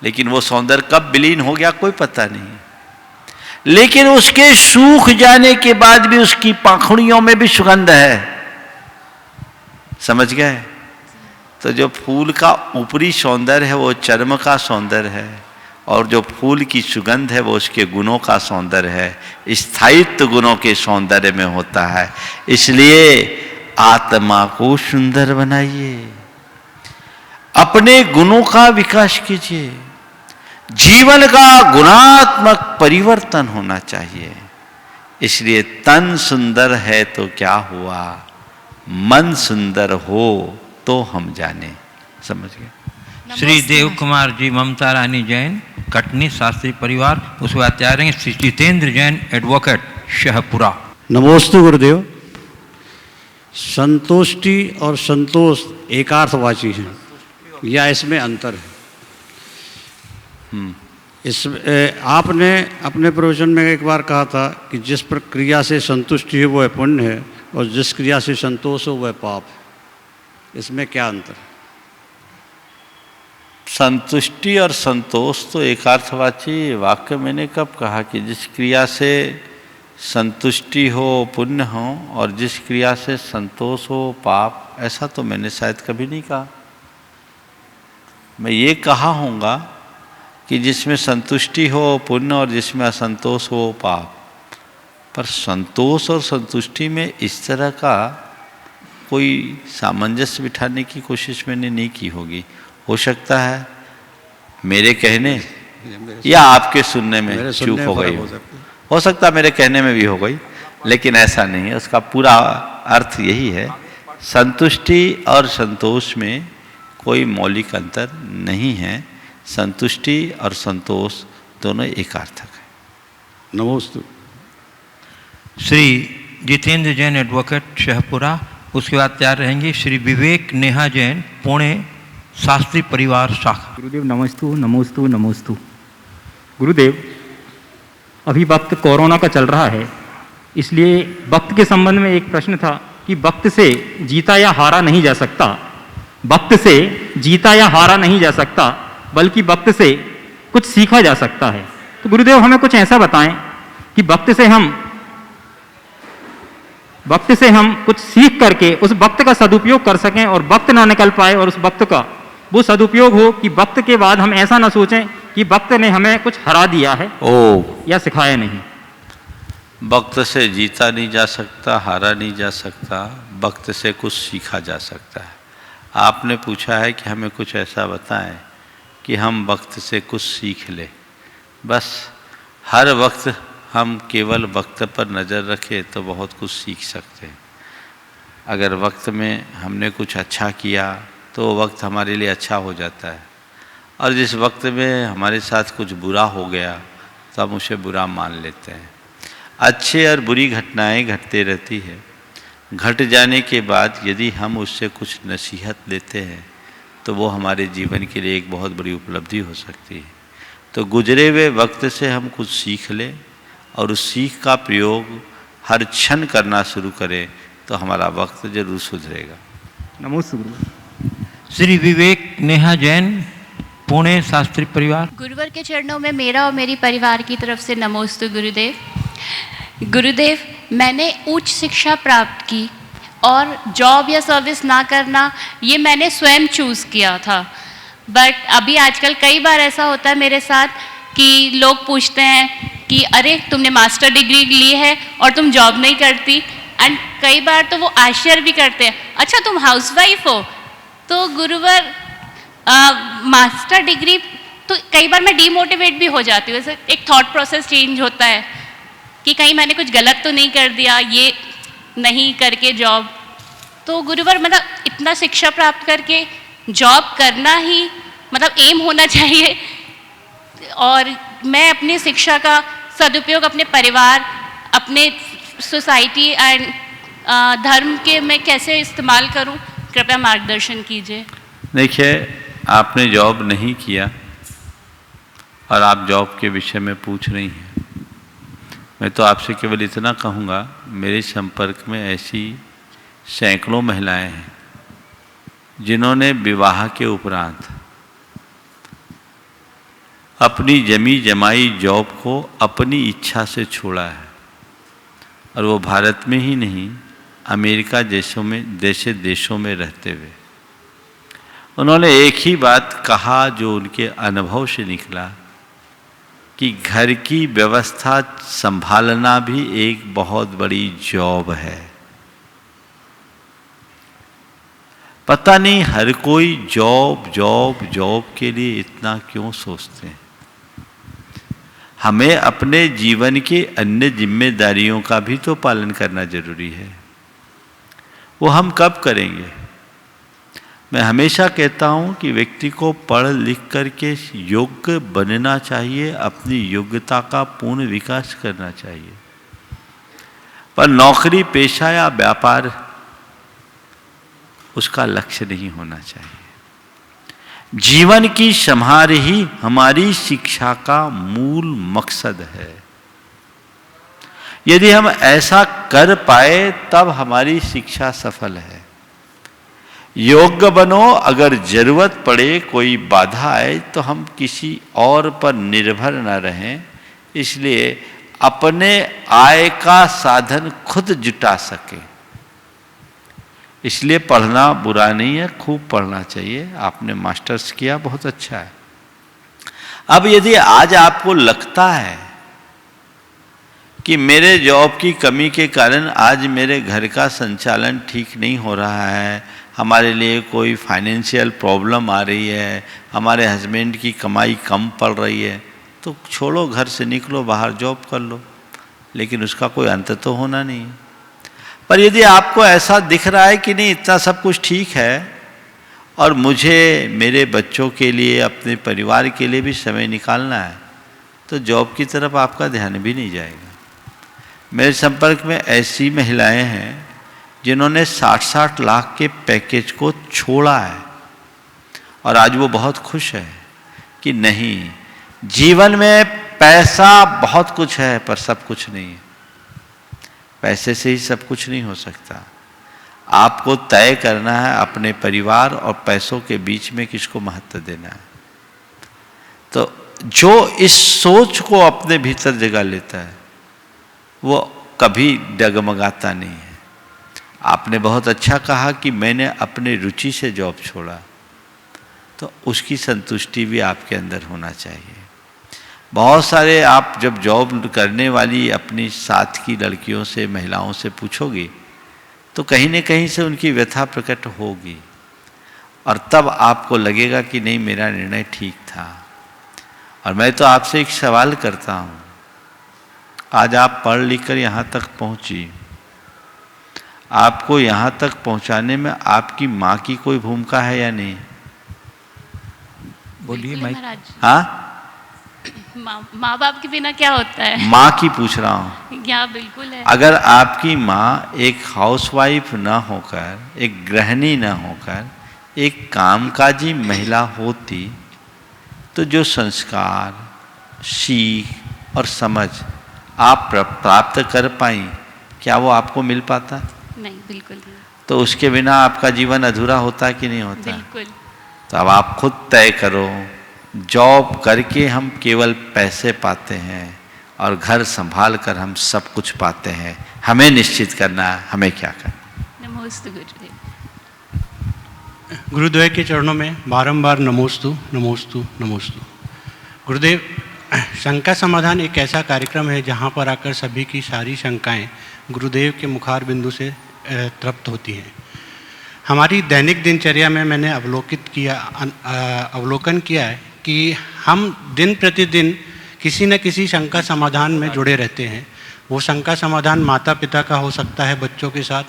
लेकिन वो सौंदर्य कब विलीन हो गया कोई पता नहीं। लेकिन उसके सूख जाने के बाद भी उसकी पाखुड़ियों में भी सुगंध है। समझ गए? तो जो फूल का ऊपरी सौंदर्य है वो चर्म का सौंदर्य है, और जो फूल की सुगंध है वो उसके गुणों का सौंदर्य है, स्थायित्व गुणों के सौंदर्य में होता है। इसलिए आत्मा को सुंदर बनाइए, अपने गुणों का विकास कीजिए, जीवन का गुणात्मक परिवर्तन होना चाहिए। इसलिए तन सुंदर है तो क्या हुआ, मन सुंदर हो तो हम जाने। समझ गए? श्री देव कुमार जी, ममता रानी जैन, कटनी शास्त्री परिवार। उसके बाद तैयार रहेंगे श्री जितेंद्र जैन, एडवोकेट, शहपुरा। नमोस्तु गुरुदेव। संतुष्टि और संतोष एकार्थवाची हैं या इसमें अंतर है? इस आपने अपने प्रवचन में एक बार कहा था कि जिस प्रक्रिया से संतुष्टि है वो है पुण्य है, और जिस क्रिया से संतोष हो वह पाप है। इसमें क्या अंतर है? संतुष्टि और संतोष तो एकार्थवाची वाक्य मैंने कब कहा कि जिस क्रिया से संतुष्टि हो पुण्य हो और जिस क्रिया से संतोष हो पाप, ऐसा तो मैंने शायद कभी नहीं कहा। मैं ये कहा होऊंगा कि जिसमें संतुष्टि हो पुण्य और जिसमें असंतोष हो पाप। पर संतोष और संतुष्टि में इस तरह का कोई सामंजस्य बिठाने की कोशिश मैंने नहीं की होगी। हो सकता है मेरे कहने या आपके सुनने में चूक हो गई हो सकता है मेरे कहने में भी हो गई, लेकिन ऐसा नहीं है। उसका पूरा अर्थ यही है, संतुष्टि और संतोष में कोई मौलिक अंतर नहीं है। संतुष्टि और संतोष दोनों एकार्थक है। नमोस्तु। श्री जितेंद्र जैन, एडवोकेट, शहपुरा। उसके बाद तैयार रहेंगे श्री विवेक नेहा जैन, पुणे शास्त्री परिवार शाखा। गुरुदेव नमस्तु नमोस्तु नमोस्तु। गुरुदेव, अभी वक्त कोरोना का चल रहा है, इसलिए वक्त के संबंध में एक प्रश्न था कि वक्त से जीता या हारा नहीं जा सकता, वक्त से जीता या हारा नहीं जा सकता, बल्कि वक्त से कुछ सीखा जा सकता है। तो गुरुदेव हमें कुछ ऐसा बताएं कि वक्त से हम कुछ सीख करके उस वक्त का सदुपयोग कर सकें और वक्त ना निकल पाए और उस वक्त का वो सदुपयोग हो कि वक्त के बाद हम ऐसा ना सोचें कि वक्त ने हमें कुछ हरा दिया है या सिखाया नहीं। वक्त से जीता नहीं जा सकता, हारा नहीं जा सकता, वक्त से कुछ सीखा जा सकता है। आपने पूछा है कि हमें कुछ ऐसा बताएं कि हम वक्त से कुछ सीख ले। बस हर वक्त हम केवल वक्त पर नज़र रखें तो बहुत कुछ सीख सकते हैं। अगर वक्त में हमने कुछ अच्छा किया तो वक्त हमारे लिए अच्छा हो जाता है, और जिस वक्त में हमारे साथ कुछ बुरा हो गया तो हम उसे बुरा मान लेते हैं। अच्छे और बुरी घटनाएं घटते रहती है। घट जाने के बाद यदि हम उससे कुछ नसीहत लेते हैं तो वो हमारे जीवन के लिए एक बहुत बड़ी उपलब्धि हो सकती है। तो गुजरे हुए वक्त से हम कुछ सीख लें और उस सीख का प्रयोग हर क्षण करना शुरू करें तो हमारा वक्त जरूर सुधरेगा। नमोस्तु गुरुदेव। श्री विवेक नेहा जैन, पुणे शास्त्री परिवार। गुरुवर के चरणों में मेरा और मेरी परिवार की तरफ से नमोस्तु गुरुदेव। गुरुदेव, मैंने उच्च शिक्षा प्राप्त की और जॉब या सर्विस ना करना ये मैंने स्वयं चूज़ किया था। बट अभी आजकल कई बार ऐसा होता है मेरे साथ कि लोग पूछते हैं कि अरे तुमने मास्टर डिग्री ली है और तुम जॉब नहीं करती, एंड कई बार तो वो आश्चर्य भी करते हैं, अच्छा तुम हाउसवाइफ हो। तो गुरुवर, मास्टर डिग्री तो कई बार मैं डीमोटिवेट भी हो जाती हूँ। जैसे एक थॉट प्रोसेस चेंज होता है कि कहीं मैंने कुछ गलत तो नहीं कर दिया ये नहीं करके जॉब। तो गुरुवर, मतलब इतना शिक्षा प्राप्त करके जॉब करना ही मतलब एम होना चाहिए, और मैं अपनी शिक्षा का सदुपयोग अपने परिवार, अपने सोसाइटी एंड धर्म के में कैसे इस्तेमाल करूं, कृपया मार्गदर्शन कीजिए। देखिए, आपने जॉब नहीं किया और आप जॉब के विषय में पूछ रही हैं। मैं तो आपसे केवल इतना कहूँगा, मेरे संपर्क में ऐसी सैकड़ों महिलाएं हैं जिन्होंने विवाह के उपरांत अपनी जमी जमाई जॉब को अपनी इच्छा से छोड़ा है, और वो भारत में ही नहीं अमेरिका जैसे देशों में रहते हुए उन्होंने एक ही बात कहा जो उनके अनुभव से निकला कि घर की व्यवस्था संभालना भी एक बहुत बड़ी जॉब है। पता नहीं हर कोई जॉब जॉब जॉब के लिए इतना क्यों सोचते हैं। हमें अपने जीवन के अन्य जिम्मेदारियों का भी तो पालन करना जरूरी है। वो हम कब करेंगे? मैं हमेशा कहता हूं कि व्यक्ति को पढ़ लिख करके योग्य बनना चाहिए, अपनी योग्यता का पूर्ण विकास करना चाहिए, पर नौकरी पेशा या व्यापार उसका लक्ष्य नहीं होना चाहिए। जीवन की संहार ही हमारी शिक्षा का मूल मकसद है। यदि हम ऐसा कर पाए तब हमारी शिक्षा सफल है। योग्य बनो, अगर जरूरत पड़े, कोई बाधा आए तो हम किसी और पर निर्भर न रहें। इसलिए अपने आय का साधन खुद जुटा सके। इसलिए पढ़ना बुरा नहीं है, खूब पढ़ना चाहिए। आपने मास्टर्स किया, बहुत अच्छा है। अब यदि आज आपको लगता है कि मेरे जॉब की कमी के कारण आज मेरे घर का संचालन ठीक नहीं हो रहा है, हमारे लिए कोई फाइनेंशियल प्रॉब्लम आ रही है, हमारे हस्बैंड की कमाई कम पड़ रही है, तो छोड़ो, घर से निकलो, बाहर जॉब कर लो, लेकिन उसका कोई अंत तो होना नहीं। पर यदि आपको ऐसा दिख रहा है कि नहीं, इतना सब कुछ ठीक है और मुझे मेरे बच्चों के लिए, अपने परिवार के लिए भी समय निकालना है, तो जॉब की तरफ आपका ध्यान भी नहीं जाएगा। मेरे संपर्क में ऐसी महिलाएं हैं जिन्होंने 60-60 लाख के पैकेज को छोड़ा है और आज वो बहुत खुश है कि नहीं, जीवन में पैसा बहुत कुछ है पर सब कुछ नहीं है। पैसे से ही सब कुछ नहीं हो सकता। आपको तय करना है अपने परिवार और पैसों के बीच में किसको महत्व देना है। तो जो इस सोच को अपने भीतर जगा लेता है वो कभी डगमगाता नहीं है। आपने बहुत अच्छा कहा कि मैंने अपने रुचि से जॉब छोड़ा, तो उसकी संतुष्टि भी आपके अंदर होना चाहिए। बहुत सारे आप जब जॉब करने वाली अपनी साथ की लड़कियों से, महिलाओं से पूछोगे तो कहीं न कहीं से उनकी व्यथा प्रकट होगी और तब आपको लगेगा कि नहीं, मेरा निर्णय ठीक था। और मैं तो आपसे एक सवाल करता हूँ, आज आप पढ़ लिख कर यहाँ तक पहुँची, आपको यहाँ तक पहुँचाने में आपकी माँ की कोई भूमिका है या नहीं? बोलिए माइक। हाँ, माँ बाप के बिना क्या होता है? माँ की पूछ रहा हूँ। क्या बिल्कुल है। अगर आपकी माँ एक हाउसवाइफ न होकर, एक गृहिणी न होकर, एक कामकाजी महिला होती तो जो संस्कार, सीख और समझ आप प्राप्त कर पाई, क्या वो आपको मिल पाता? नहीं, बिल्कुल नहीं। तो उसके बिना आपका जीवन अधूरा होता कि नहीं होता? बिल्कुल। तो अब आप खुद तय करो। जॉब करके हम केवल पैसे पाते हैं और घर संभाल कर हम सब कुछ पाते हैं। हमें निश्चित करना है हमें क्या करना। नमोस्तु गुरुदेव। गुरुदेव के चरणों में बारंबार नमोस्तु नमोस्तु नमोस्तु। गुरुदेव, शंका समाधान एक ऐसा कार्यक्रम है जहाँ पर आकर सभी की सारी शंकाएं गुरुदेव के मुखार बिंदु से तृप्त होती हैं। हमारी दैनिक दिनचर्या में मैंने अवलोकन किया है कि हम दिन प्रतिदिन किसी न किसी शंका समाधान में जुड़े रहते हैं। वो शंका समाधान माता पिता का हो सकता है, बच्चों के साथ,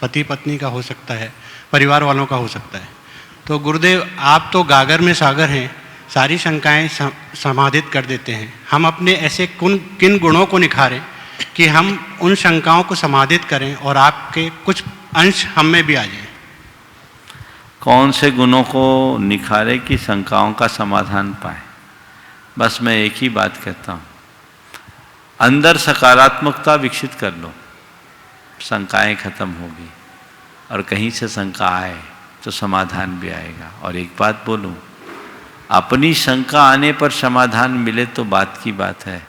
पति पत्नी का हो सकता है, परिवार वालों का हो सकता है। तो गुरुदेव, आप तो गागर में सागर हैं, सारी शंकाएं समाधित कर देते हैं। हम अपने ऐसे किन गुणों को निखारें कि हम उन शंकाओं को समाधित करें और आपके कुछ अंश हम में भी आ जाएं? कौन से गुणों को निखारे कि शंकाओं का समाधान पाए? बस मैं एक ही बात कहता हूँ, अंदर सकारात्मकता विकसित कर लो, शंकाएं खत्म होगी। और कहीं से शंका आए तो समाधान भी आएगा। और एक बात बोलूँ, अपनी शंका आने पर समाधान मिले तो बात की बात है,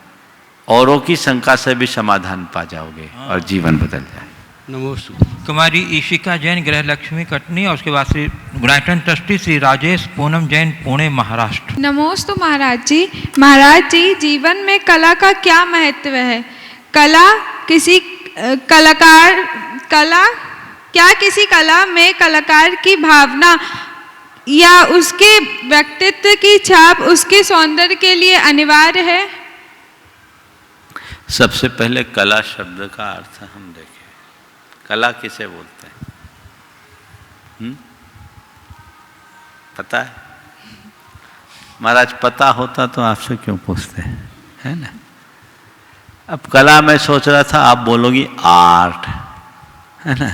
औरों की शंका से भी समाधान पा जाओगे और जीवन बदल जाए। नमोस्तु। कुमारी ईशिका जैन, गृह लक्ष्मी कटनी, और उसके बाद श्री गुणायतन ट्रस्टी श्री राजेश पूनम जैन, पुणे महाराष्ट्र। नमोस्तु महाराज जी। महाराज जी, जीवन में कला का क्या महत्व है? किसी कला में कलाकार की भावना या उसके व्यक्तित्व की छाप उसके सौंदर्य के लिए अनिवार्य है? सबसे पहले कला शब्द का अर्थ हम देखें। कला किसे बोलते हैं? पता है? महाराज पता होता तो आपसे क्यों पूछते हैं, है ना? अब कला मैं सोच रहा था आप बोलोगी आर्ट, है ना?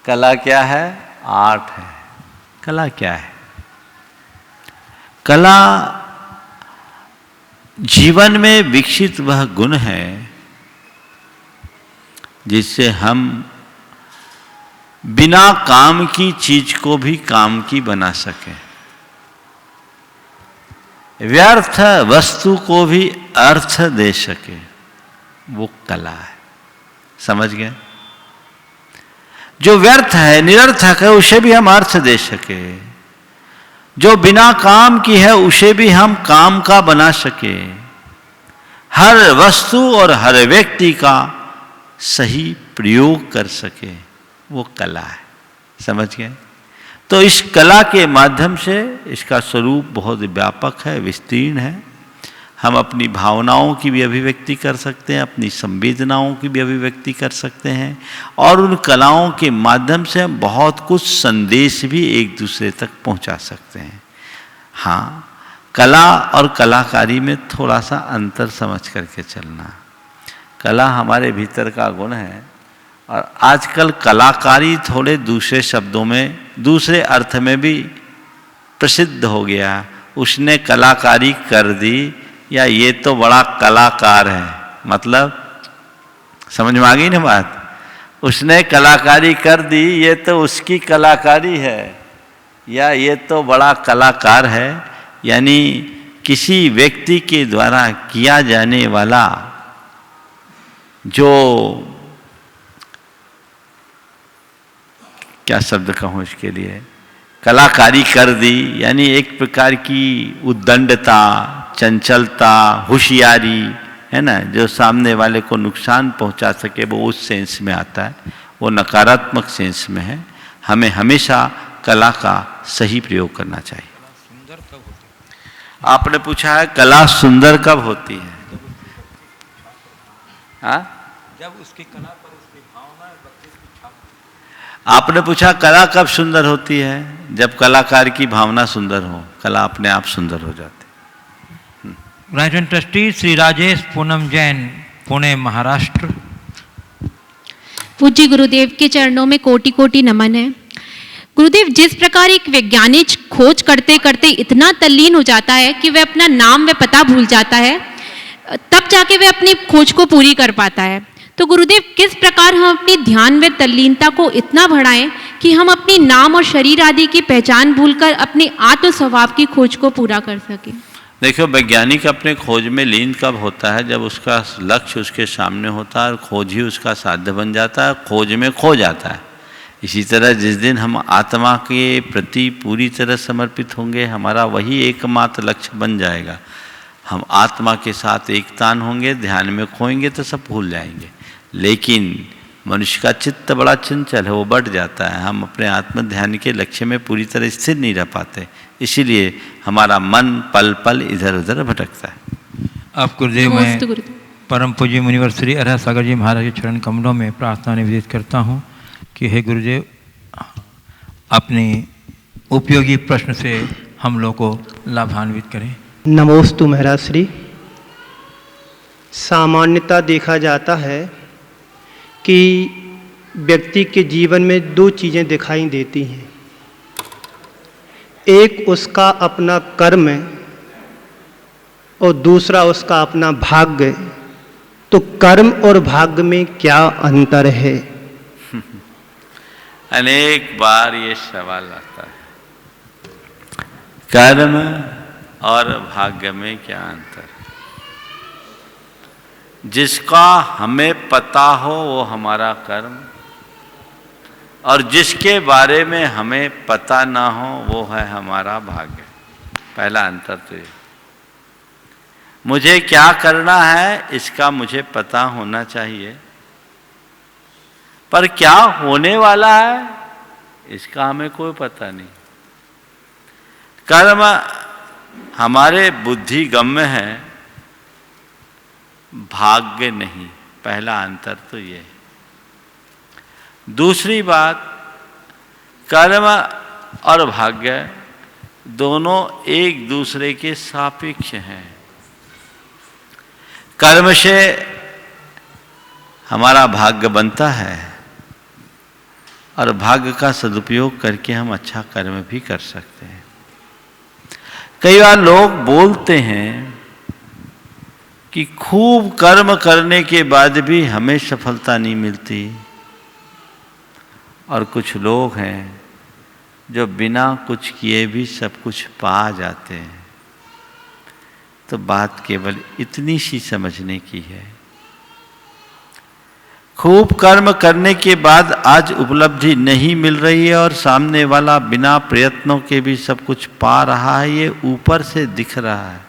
कला क्या है? आर्ट है। कला क्या है? कला जीवन में विकसित वह गुण है जिससे हम बिना काम की चीज को भी काम की बना सकें, व्यर्थ वस्तु को भी अर्थ दे सके, वो कला है। समझ गए? जो व्यर्थ है, निरर्थक है, उसे भी हम अर्थ दे सके, जो बिना काम की है उसे भी हम काम का बना सके, हर वस्तु और हर व्यक्ति का सही प्रयोग कर सके, वो कला है। समझ गए? तो इस कला के माध्यम से इसका स्वरूप बहुत व्यापक है, विस्तीर्ण है। हम अपनी भावनाओं की भी अभिव्यक्ति कर सकते हैं, अपनी संवेदनाओं की भी अभिव्यक्ति कर सकते हैं, और उन कलाओं के माध्यम से हम बहुत कुछ संदेश भी एक दूसरे तक पहुंचा सकते हैं। हाँ, कला और कलाकारी में थोड़ा सा अंतर समझ करके चलना। कला हमारे भीतर का गुण है, और आजकल कलाकारी थोड़े दूसरे शब्दों में, दूसरे अर्थ में भी प्रसिद्ध हो गया। उसने कलाकारी कर दी, या ये तो बड़ा कलाकार है, मतलब समझ में आ गई ना बात? उसने कलाकारी कर दी, ये तो उसकी कलाकारी है, या ये तो बड़ा कलाकार है। यानी किसी व्यक्ति के द्वारा किया जाने वाला जो, क्या शब्द कहूँ इसके लिए, कलाकारी कर दी, यानी एक प्रकार की उद्दंडता, चंचलता, होशियारी, है ना, जो सामने वाले को नुकसान पहुंचा सके, वो उस सेंस में आता है, वो नकारात्मक सेंस में है। हमें हमेशा कला का सही प्रयोग करना चाहिए। आपने पूछा है कला सुंदर कब होती है? हाँ? जब उसकी कला पर उसकी भावना, आपने पूछा कला कब सुंदर होती है? जब कलाकार की भावना सुंदर हो, कला अपने आप सुंदर हो जाती। गुणायतन ट्रस्टी श्री राजेश पूनम जैन, पुणे महाराष्ट्र। पूज्य गुरुदेव के चरणों में कोटि कोटि नमन है। गुरुदेव, जिस प्रकार एक वैज्ञानिक खोज करते करते इतना तल्लीन हो जाता है कि वह अपना नाम व पता भूल जाता है, तब जाके वह अपनी खोज को पूरी कर पाता है, तो गुरुदेव किस प्रकार हम अपनी ध्यान व तल्लीनता को इतना बढ़ाएं कि हम अपनी नाम और शरीर आदि की पहचान भूलकर अपने आत्म स्वभाव की खोज को पूरा कर सकें? देखो, वैज्ञानिक अपने खोज में लीन कब होता है? जब उसका लक्ष्य उसके सामने होता है और खोज ही उसका साध्य बन जाता है, खोज में खो जाता है। इसी तरह जिस दिन हम आत्मा के प्रति पूरी तरह समर्पित होंगे, हमारा वही एकमात्र लक्ष्य बन जाएगा। हम आत्मा के साथ एकतान होंगे, ध्यान में खोएंगे तो सब भूल जाएंगे। लेकिन मनुष्य का चित्त बड़ा चंचल है, वो बढ़ जाता है। हम अपने आत्म ध्यान के लक्ष्य में पूरी तरह स्थिर नहीं रह पाते, इसीलिए हमारा मन पल पल इधर उधर भटकता है। आप गुरुदेव में परम पूज्य मुनिवर श्री अरहत सागर जी महाराज के चरण कमलों में प्रार्थना निवेदित करता हूँ कि हे गुरुदेव, अपनी उपयोगी प्रश्न से हम लोग को लाभान्वित करें। नमोस्तु महाराज श्री। सामान्यतः देखा जाता है कि व्यक्ति के जीवन में दो चीज़ें दिखाई देती हैं, एक उसका अपना कर्म और दूसरा उसका अपना भाग्य। तो कर्म और भाग्य में क्या अंतर है? अनेक बार ये सवाल आता है, कर्म और भाग्य में क्या अंतर? जिसका हमें पता हो वो हमारा कर्म, और जिसके बारे में हमें पता ना हो वो है हमारा भाग्य। पहला अंतर तो ये, मुझे क्या करना है इसका मुझे पता होना चाहिए, पर क्या होने वाला है इसका हमें कोई पता नहीं। कर्म हमारे बुद्धि गम्य है, भाग्य नहीं। पहला अंतर तो ये है। दूसरी बात, कर्म और भाग्य दोनों एक दूसरे के सापेक्ष हैं। कर्म से हमारा भाग्य बनता है और भाग्य का सदुपयोग करके हम अच्छा कर्म भी कर सकते हैं। कई बार लोग बोलते हैं कि खूब कर्म करने के बाद भी हमें सफलता नहीं मिलती, और कुछ लोग हैं जो बिना कुछ किए भी सब कुछ पा जाते हैं। तो बात केवल इतनी सी समझने की है, खूब कर्म करने के बाद आज उपलब्धि नहीं मिल रही है और सामने वाला बिना प्रयत्नों के भी सब कुछ पा रहा है, ये ऊपर से दिख रहा है,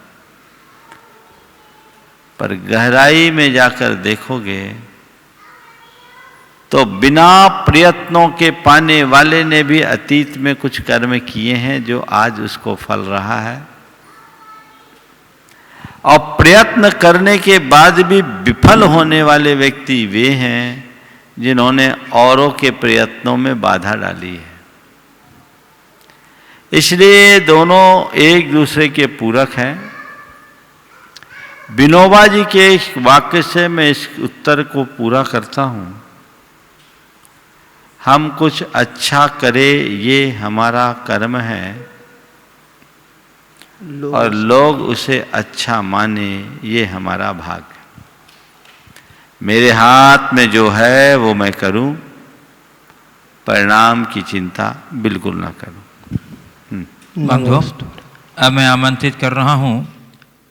पर गहराई में जाकर देखोगे तो बिना प्रयत्नों के पाने वाले ने भी अतीत में कुछ कर्म किए हैं जो आज उसको फल रहा है, और प्रयत्न करने के बाद भी विफल होने वाले व्यक्ति वे हैं जिन्होंने औरों के प्रयत्नों में बाधा डाली है। इसलिए दोनों एक दूसरे के पूरक हैं। विनोबा जी के इस वाक्य से मैं इस उत्तर को पूरा करता हूं, हम कुछ अच्छा करें ये हमारा कर्म है, और लोग उसे अच्छा माने ये हमारा भाग्य। मेरे हाथ में जो है वो मैं करूं, परिणाम की चिंता बिल्कुल ना करूं। बंधुओं, अब मैं आमंत्रित कर रहा हूं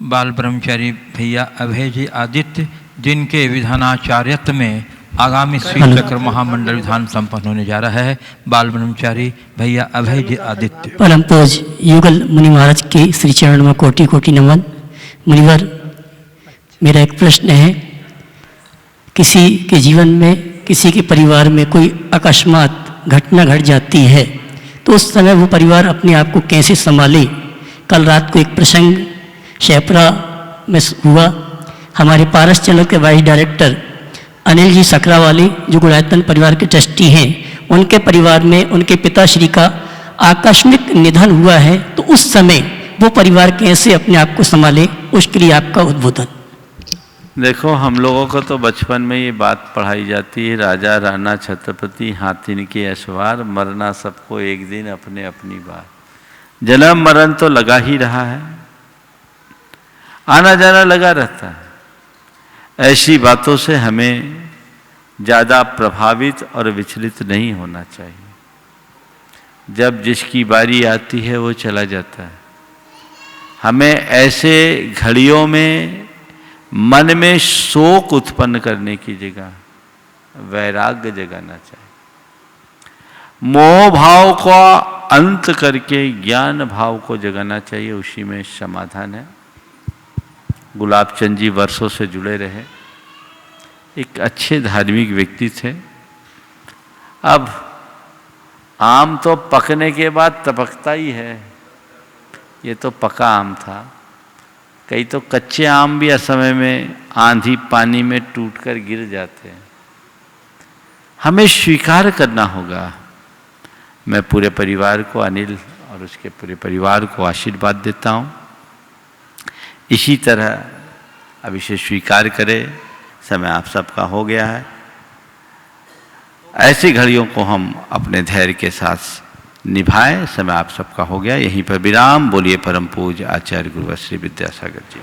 बाल ब्रह्मचारी भैया अभय जी आदित्य, जिनके विधानाचार्यत्व में आगामी श्री चक्र महामंडल विधान संपन्न होने जा रहा है। बाल ब्रह्मचारी भैया अभय जी आदित्य। परम पूज युगल मुनि महाराज के श्री चरण में कोटि कोटि नमन। मुनिवर, मेरा एक प्रश्न है, किसी के जीवन में, किसी के परिवार में कोई अकस्मात घटना घट जाती है तो उस समय वो परिवार अपने आप को कैसे संभाले? कल रात को एक प्रसंग शेपरा में हुआ। हमारे पारस चैनल के वाइस डायरेक्टर अनिल जी सकरावाली, जो गुणायतन परिवार के ट्रस्टी हैं, उनके परिवार में उनके पिताश्री का आकस्मिक निधन हुआ है, तो उस समय वो परिवार कैसे अपने आप को संभाले, उसके लिए आपका उद्बोधन। देखो, हम लोगों को तो बचपन में ये बात पढ़ाई जाती है, राजा राणा छत्रपति हाथिन के अश्वार, मरना सबको एक दिन अपने अपनी बार। जन्म मरण तो लगा ही रहा है, आना जाना लगा रहता है। ऐसी बातों से हमें ज़्यादा प्रभावित और विचलित नहीं होना चाहिए। जब जिसकी बारी आती है वो चला जाता है। हमें ऐसे घड़ियों में मन में शोक उत्पन्न करने की जगह वैराग्य जगाना चाहिए। मोह भाव का अंत करके ज्ञान भाव को जगाना चाहिए, उसी में समाधान है। गुलाब चंद जी वर्षों से जुड़े रहे, एक अच्छे धार्मिक व्यक्ति थे। अब आम तो पकने के बाद टपकता ही है, ये तो पका आम था। कई तो कच्चे आम भी असमय में आंधी पानी में टूटकर गिर जाते हैं। हमें स्वीकार करना होगा। मैं पूरे परिवार को, अनिल और उसके पूरे परिवार को आशीर्वाद देता हूँ। इसी तरह अब इसे स्वीकार करें, समय आप सबका हो गया है। ऐसी घड़ियों को हम अपने धैर्य के साथ निभाएं। समय आप सबका हो गया। यहीं पर विराम। बोलिए परम पूज्य आचार्य गुरुवर श्री विद्यासागर जी।